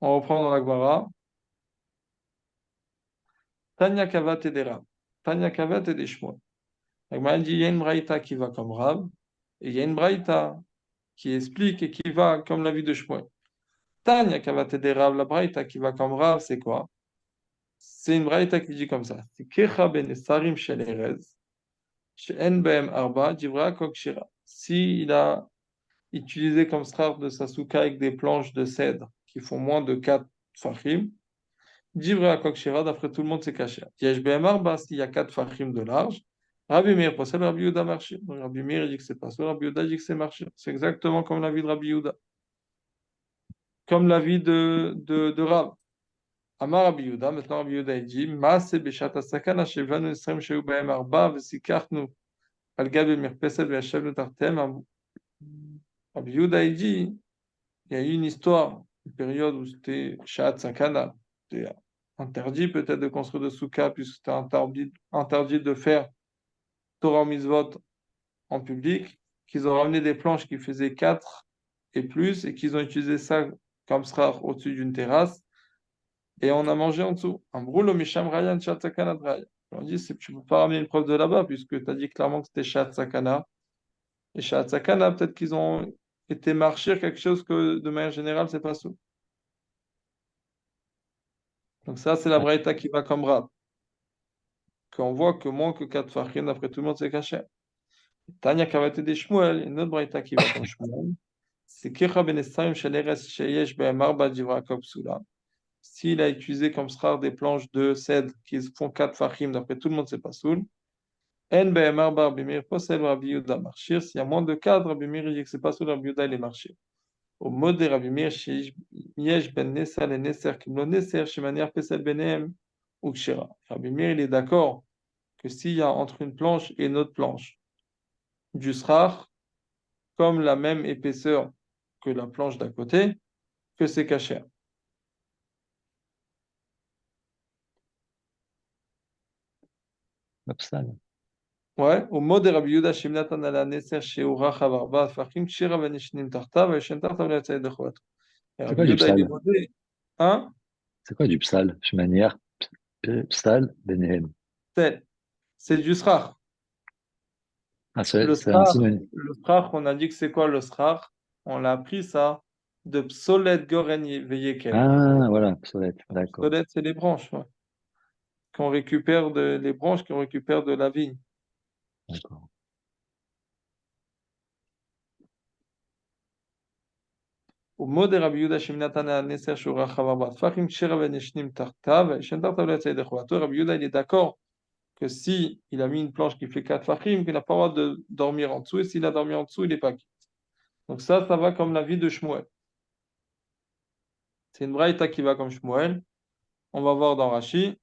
On reprend dans la Gemara. Tanya Kavat et des Rab. Tanya Kavat et des Shmuel. La Gemara dit il y a une braïta qui va comme Rab, et il y a une braïta qui explique et qui va comme l'avis de Shmuel. Tanya Kavate de Rav, la braïta qui va comme Rav, c'est quoi? C'est une braïta qui dit comme ça. C'est Kecha ben Sarim shel Erez, she'en behem arba, divra kokshira. S'il a utilisé comme strar de sa souka avec des planches de cèdre qui font moins de 4 fachim, divra kokshira, d'après tout le monde, c'est caché. Yesh behem arba, s'il y a 4 fachim de large, Rabbi Meir possède Rabbi Yehuda marché. Rabbi Meir dit que c'est pas ça, Rabbi Yehuda dit que c'est marché. C'est exactement comme l'avis de Rabbi Yehuda. Comme l'avis de Rav. Amar Rabbi Yehuda, maintenant Rabbi Yehuda il dit, Maase beshat asakana shevanu esrem shehu bahem arba vesikachnu al gabe mirpesed ve'ashevnu tartem. Rabbi Yehuda il dit, il y a eu une histoire, une période où c'était shat sakana, c'était interdit peut-être de construire de souka puisque c'était interdit de faire Torah mitzvot en public, qu'ils ont ramené des planches qui faisaient 4 et plus et qu'ils ont utilisé ça comme sera au-dessus d'une terrasse. Et on a mangé en dessous. Un brûlo misham rayan shat sakana draya. On dit, tu ne peux pas ramener une preuve de là-bas, puisque tu as dit clairement que c'était shat sakana. Et shat sakana, peut-être qu'ils ont été marchés quelque chose que de manière générale, c'est pas sous. Donc ça, c'est la Ouais. braïta qui va comme rab. Qu'on voit que moins que 4 farines, après tout le monde, c'est caché. Tanya Kavate des Shmuel, une autre braïta qui va comme Shmuel. c'est Kircha ben Esarim Shaleres Sheyesh Be'em Arba Divra Kopsula. S'il a utilisé comme srar des planches de cèdre qui font 4 fachim, d'après tout le monde, c'est pas soul. En Be'em Arba Rabbi Meir Posel Rabbi Yehuda Marchir. S'il y a moins de 4, Rabbi Meir dit que c'est pas soul, Rabbi Yehuda il est marchir. Au mot de Rabbi Meir, Yesh ben Nesser le Nesser Kimlo Nesser, Shemaniar Pesel Benehem ou Kshera. Rabbi Meir il est d'accord que s'il y a entre une planche et une autre planche du srar, comme la même épaisseur que la planche d'à côté, que c'est caché. Absal. Ouais, au mot de Rabbi Yehuda, Shimnatan ala Neser Sheura Chavarba, Fachim Kshira Venishnim Tartav, Veshen Tartav Letzay de Chouat. Et C'est Rabbi quoi du Yehuda, il est psal? modé. Hein? C'est quoi du psal? Shmanière, psal, benehem. C'est du srar. Ah, Le c'est un srar, synonyme. le srar, on a dit que c'est quoi le srar? On l'a appris ça de Psolet Goren Veyekel. Ah, voilà, psolette, d'accord. Psolet, c'est les branches, ouais, qu'on récupère les branches qu'on récupère de la vigne. D'accord. Au mot de Rabbi Yehuda Shimnatan ala Neser Sheura Chavarba, Fachim Kshira Venishnim Tartav, Veshen Tartav Letzay de Chouat. Rabbi Yehuda, il est d'accord que si il a mis une planche qui fait 4 fachim, qu'il n'a pas le droit de dormir en dessous, et s'il a dormi en dessous, il n'est pas quitte. Donc ça va comme la vie de Shmuel. C'est une braïta qui va comme Shmuel. On va voir dans Rashi.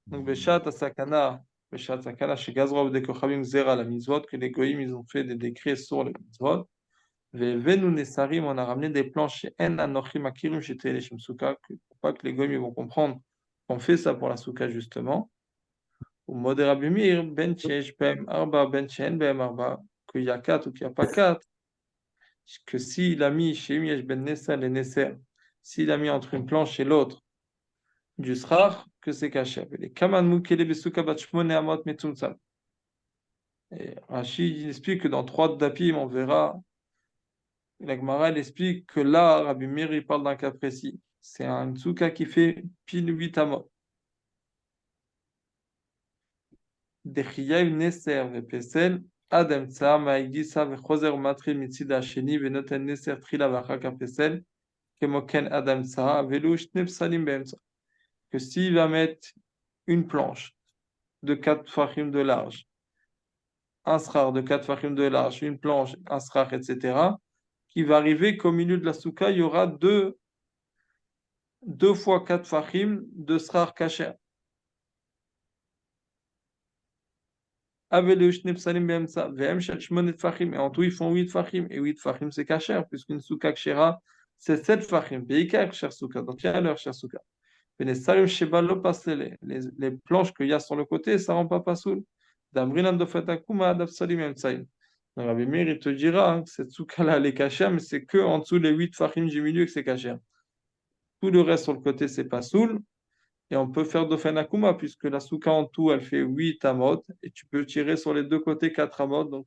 Donc, Beshat Sakana, chez Gazra, de Kochavim Zera, la mitzvot, que les goïms, ils ont fait des décrets sur les mitzvot. Venu Nesarim, on a ramené des planches chez En Anochim Akirim, chez Teleshim Souka, pour pas que les goïms, ils vont comprendre qu'on fait ça pour la Souka, justement. Ou Modé Rabbi Meir, Ben Chesh Bem Arba, Ben Chen Bem Arba, qu'il y a 4 ou qu'il n'y a pas 4, que s'il a mis chez Yesh Ben Nesser les Nesser, s'il a mis entre une planche et l'autre du Srar, que c'est caché. Les Kaman Mukele Besuka Bat Shmone Amot Metzumtzam. Et Rachid il explique que dans 3 dapim, on verra, la Gemara elle explique que là, Rabbi Meir il parle d'un cas précis. C'est un Tzuka qui fait pile 8 amot. דחייה נסר ופסל, עד אמצע, מהגיסה וחוזר ומתחיל מצד השני, ונותן נסר תחילה ואחר כך פסל, כמו כן עד אמצע, ולו שני פסלים באמצע. Que s'il va mettre une planche de 4 fachim de large, un srar de 4 fachim de large, une planche, un srar, etc., qui va arriver qu'au milieu de la souka, il y aura deux fois 4 fachim de srar kacher. Et en tout, ils font 8 fachim. Et 8 fachim, c'est kacher, puisqu'une souka kshera, c'est 7 fachim. Beikar cher souka. Donc, il y a leur cher souka. Les sarim sheba lo pasele. Les planches qu'il y a sur le côté, ça ne rend pas pasoul. Damrinan dofetakuma adav salim emtsaim. Donc, Rabbi Meir, il te dira hein, que cette souka-là, elle est kacher, mais c'est que en dessous les 8 fachim du milieu que c'est kacher. Tout le reste sur le côté, c'est pasoul. Et on peut faire Dofen Akuma, puisque la souka en tout, elle fait 8 amot, et tu peux tirer sur les deux côtés 4 amot, donc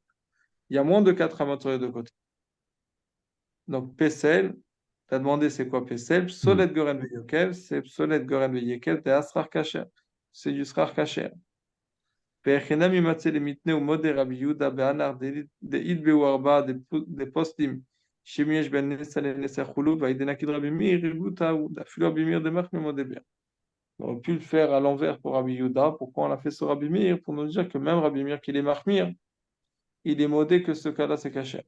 il y a moins de 4 amot sur les deux côtés. Donc Pesel, tu as demandé c'est quoi Pesel, Psolet Goren Veyekel, c'est Psolet Goren Veyekel, c'est Asrar Kacher, c'est du Srar Kacher. Pe'echenam imatze le mitne ou mode Rabbi Yehuda be'anar de'id be'uarba de postim, shemiesh ben nesa le nesa chulu, va'idena kid Rabbi Meir, ributa ou d'afilu Rabbi Meir de marque mode bien. On aurait pu le faire à l'envers pour Rabbi Yehuda. Pourquoi on l'a fait sur Rabbi Meir? Pour nous dire que même Rabbi Meir, qu'il est marmire, il est modé que ce cas-là, c'est caché.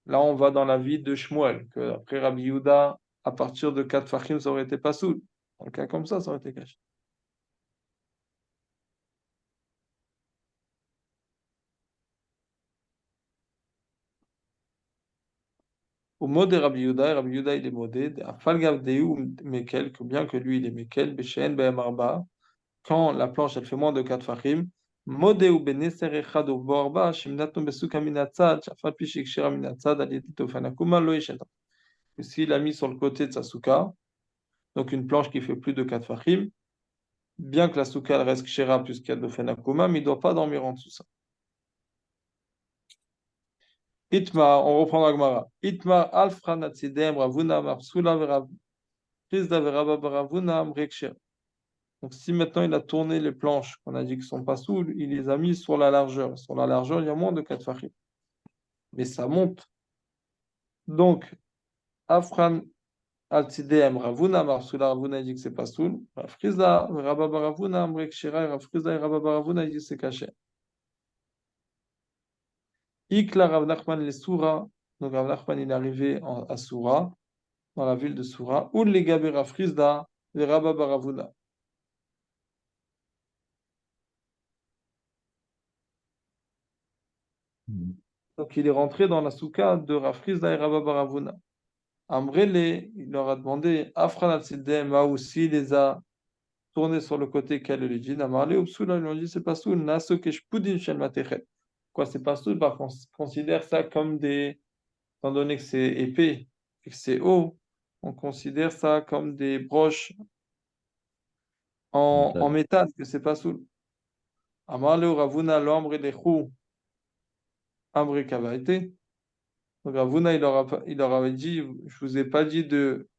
Là, on va dans la vie de Shmuel, que après Rabbi Yehuda, à partir de 4 fachim, ça aurait été pas soud. Un cas comme ça aurait été caché. Au mot de Rabbi Yehuda, il est modé, Afalgav Deu Mekel, que bien que lui, il est Mekel, Beshen Be'em Arba, quand la planche, elle fait moins de 4 fachim, modé ou beneser echad ou borba, shimnatnu besuka minatzad, shafal pi shikshira minatzad, alidito fanakuma lo yesheta. S'il a mis sur le côté de sa souka, donc une planche qui fait plus de 4 fachim, bien que la souka elle reste kshera puisqu'il y a de fenakuma, mais il ne doit pas dormir en dessous ça. Itmar, on reprend la Gemara. Itmar alfra natzidem ravuna mapsula verav prizda veraba baravuna mreksher. Donc, si maintenant il a tourné les planches, qu'on a dit qu'ils sont pas sous, il les a mis sur la largeur. Sur la largeur, il y a moins de 4 fachim. Mais ça monte. Donc, Afran al-Tidem, Ravuna, Marsula, Ravuna, il dit que c'est pas soul. Rafriza, Rababa Ravuna, Amrek Shira, Rafriza et Rababa Ravuna, il dit que c'est caché. Ikla Rav Nachman les Soura. Donc, Rav Nachman, il est arrivé à Soura, dans la ville de Soura. Ou les Gaber Rafrizda, les Rababa Ravuna. Mhm. Donc, il est rentré dans la souka de Rafrizda et Rababa Ravuna. Amrele, il leur a demandé, Afran al-Sidem, aussi les a tournés sur le côté qu'elle le dit. Amarle, Upsula, ils lui ont dit, c'est pas soul, Naso Keshpudin Shel Matechet. Quoi, c'est pas soul, parce qu'on considère ça comme des, étant donné que c'est épais et que c'est haut, on considère ça comme des broches en Métal. métal, que c'est pas soul. Amarle, Ravuna, l'ambre et les chou, ambre kavaïté. Donc Ravuna, il leur avait dit, je vous ai pas dit de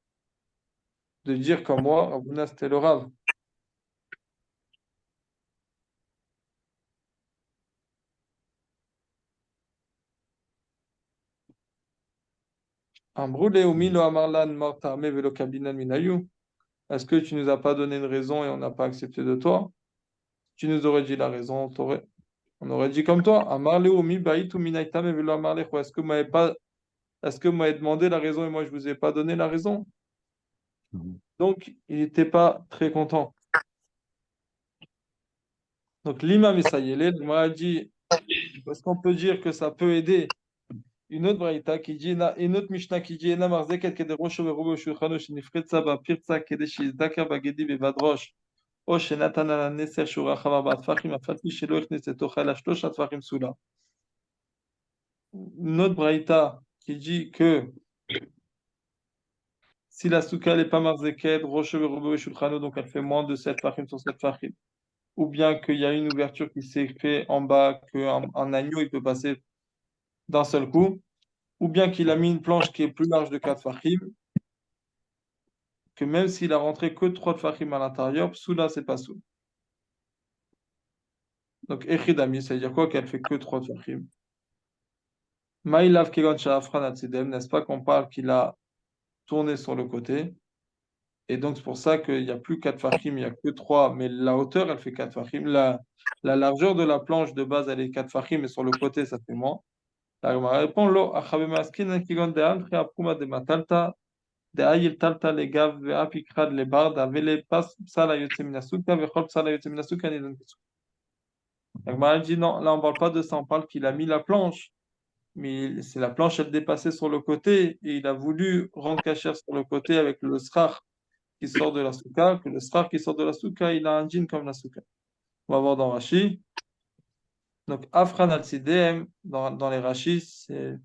dire comme moi, Ravuna, c'était le Rav. Amroule ou Mhm. Milo Amarlan Morta Ame Velo Kabinan Minayu. Est-ce que tu nous as pas donné une raison et on n'a pas accepté de toi? Tu nous aurais dit la raison, on aurait dit comme toi. Amarle ou Mi Bait ou Minaitame Velo Amarlecho. Est-ce que vous m'avez demandé la raison et moi je vous ai pas donné la raison? Mhm. Donc il n'était pas très content. Donc l'imam Isayele m'a dit, est-ce qu'on peut dire que ça peut aider? Une autre braïta qui dit, une autre Mishnah qui dit, Ena marzeket kede rosho verubo shulchano shenifretza ba pirtza kede shizdaka bagedi bevadrosh. או שנתן על הנסר שהוא רכב 4 טפחים, אף על פי שלא הכניס לתוך אלא 3 טפחים סולה. Une autre braïta qui dit que si la souka n'est pas marzeked, roche verubou et shulchano, donc elle fait moins de 7 fachim sur 7 fachim, ou bien qu'il y a une ouverture qui s'est faite en bas, qu'un agneau il peut passer d'un seul coup, ou bien qu'il a mis une planche qui est plus large de 4 fachim, que même s'il a rentré que 3 fachim à l'intérieur, soula c'est pas soul. Donc echidami, ça veut dire quoi qu'elle fait que 3 fachim? Maïlav kegon sha'afran atsidem, n'est-ce pas qu'on parle qu'il a tourné sur le côté? Et donc c'est pour ça qu'il n'y a plus 4 fachim, il n'y a que 3, mais la hauteur, elle fait 4 fachim. La largeur de la planche de base, elle est 4 fachim, mais sur le côté, ça fait moins. La Gemara répond, Lo, achabe maskin, kegon de al, apuma de matalta, de ayil talta le gav, ve apikrad le bard, avele pas psala yotse minasuka, ve chol psala yotse minasuka, ni donc. La Gemara dit non, là on ne parle pas de ça, on parle qu'il a mis la planche. Mais c'est la planche, elle dépassait sur le côté et il a voulu rendre cachère sur le côté avec le srar qui sort de la souka, que le srar qui sort de la souka, il a un jean comme la souka. On va voir dans Rashi. Donc, Afran al-Sidem, dans les Rashi, c'est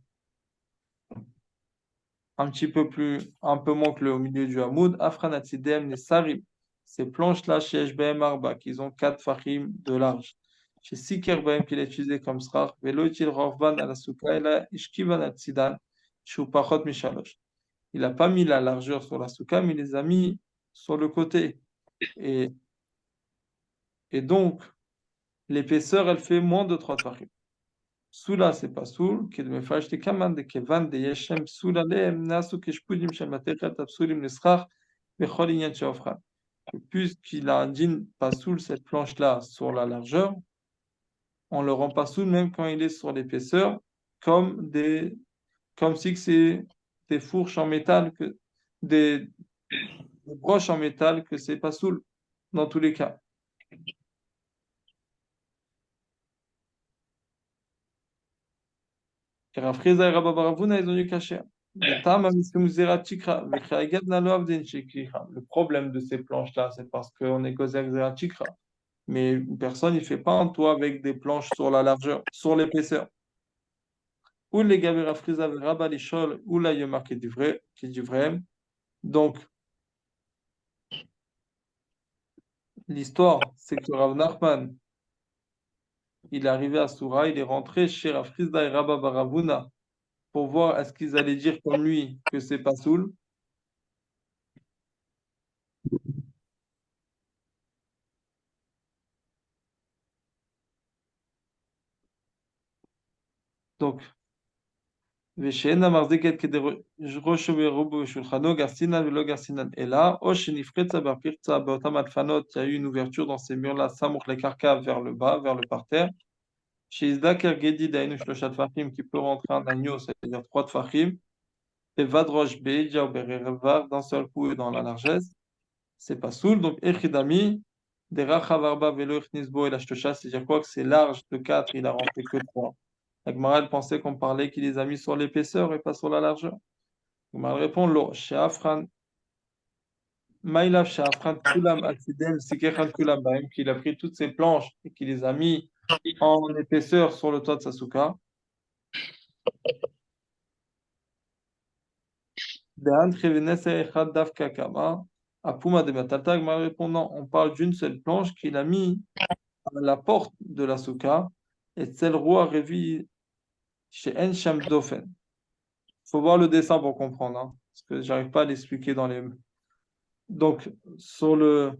un petit peu plus, un peu moins que le au milieu du Hamoud. Afran al-Sidem, les Sarim, ces planches-là, chez HBM Arba, qui ont 4 fachim de large. Chez Siker Bahem, qu'il est utilisé comme srar, Velo itil Rorvan à la souka, et là, Ishkivan al-Sidan, Shu Pachot Mishalosh. Il n'a pas mis la largeur sur la souka, mais il les a mis sur le côté. Et, et donc, l'épaisseur, elle fait moins de 3 tfachim. Soula, c'est pas soul, qui me fait acheter kaman de kevan de yeshem soula lehem nasu keshpudim shel matechat absulim l'esrach bechol inyan sheofran. Puisqu'il a un jean pas soul, cette planche-là, sur la largeur, on le rend pas soul même quand il est sur l'épaisseur, comme si que c'est des fourches en métal, des, des broches en métal, que c'est pas soul, dans tous les cas. car Rafreza et Rababaravuna, ils ont dû cacher. Le problème de ces planches-là, c'est parce qu'on est Gozer Zeratikra. Mais une personne, il ne fait pas un toit avec des planches sur la largeur, sur l'épaisseur. Ou les Gaber Rafreza et Rabalishol, ou là, il y a marqué du vrai, qui est du vrai. Donc, l'histoire, c'est que Rav Nachman, il est arrivé à Soura, il est rentré chez Rafrizda et Rababaravuna pour voir est-ce qu'ils allaient dire comme lui que c'est pas soul. Donc, ושאין המחזיקת כדי ראשו וירובו בשולחנו גרסינן ולא גרסינן אלא, או שנפרצה בפרצה באותם הדפנות, il y a eu une ouverture dans ces murs-là, סמוך לקרקע vers le bas, vers le parterre, שיזדקר גדי דהיינו 3 טפחים, qui peut rentrer un agneau, c'est-à-dire 3 טפחים, בבד ראש באיג'ה ou ברבב, d'un seul coup et dans la largesse, c'est pas soul, donc echidami, derachav arba velo echnis bo el ashtosha, c'est-à-dire quoi que c'est large de 4, il a rentré que 3. La Gemara, elle pensait qu'on parlait qu'il les a mis sur l'épaisseur et pas sur la largeur. La Gemara répond, lo, she'afran, maïlav she'afran kulam al-sidem, sikechan kulam bahem, qu'il a pris toutes ces planches et qu'il les a mis en épaisseur sur le toit de sa souka. De'an chevenese echad dafka kama, apuma de matalta. La Gemara répond, non, on parle d'une seule planche qu'il a mis à la porte de la souka, et celle roi revi chez Ensham Dofen. Il faut voir le dessin pour comprendre, hein, parce que j'arrive pas à l'expliquer dans les. Donc, sur le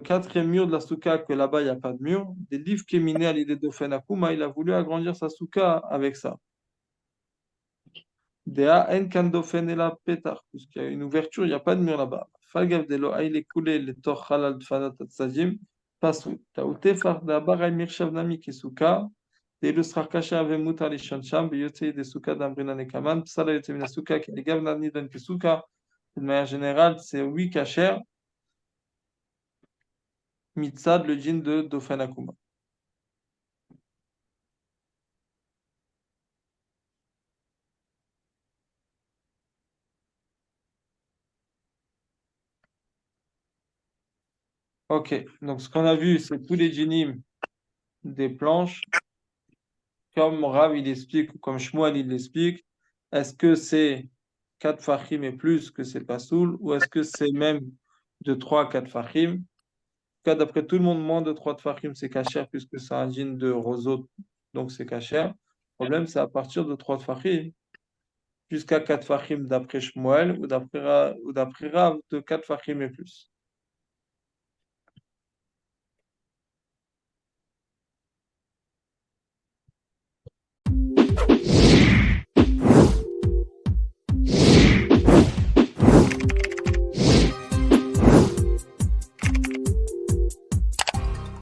quatrième mur de la souka, que là-bas il n'y a pas de mur, des livres qui est miné à l'idée de Fenakuma, il a voulu agrandir sa souka avec ça. Dea en kandofen et la pétar, puisqu'il y a une ouverture, il n'y a pas de mur là-bas. Falgav de lo aile koulé le toch halal dfanat tzajim, pasou. Taouté far d'abord ay mirshavnami ki souka, de le srakasha ave mutar lishansham, biyote de souka d'ambrina nekaman, psala yote mina souka, qui est gavnani dan ki souka. De manière générale, c'est oui kacher, mitzad le djinn de Dofenakuma. Ok, donc ce qu'on a vu, c'est tous les djinnim des planches, comme Rav il explique, ou comme Shmuel il l'explique, est-ce que c'est 4 fachim et plus que c'est pas soul, ou est-ce que c'est même de 3 à 4 fachim? En tout cas, d'après tout le monde, moins de 3 fachim, c'est kasher, puisque c'est un djinn de roseau, donc c'est kasher. Le problème, c'est à partir de 3 fachim, jusqu'à 4 fachim d'après Shmuel, ou d'après Rav, de 4 fachim et plus.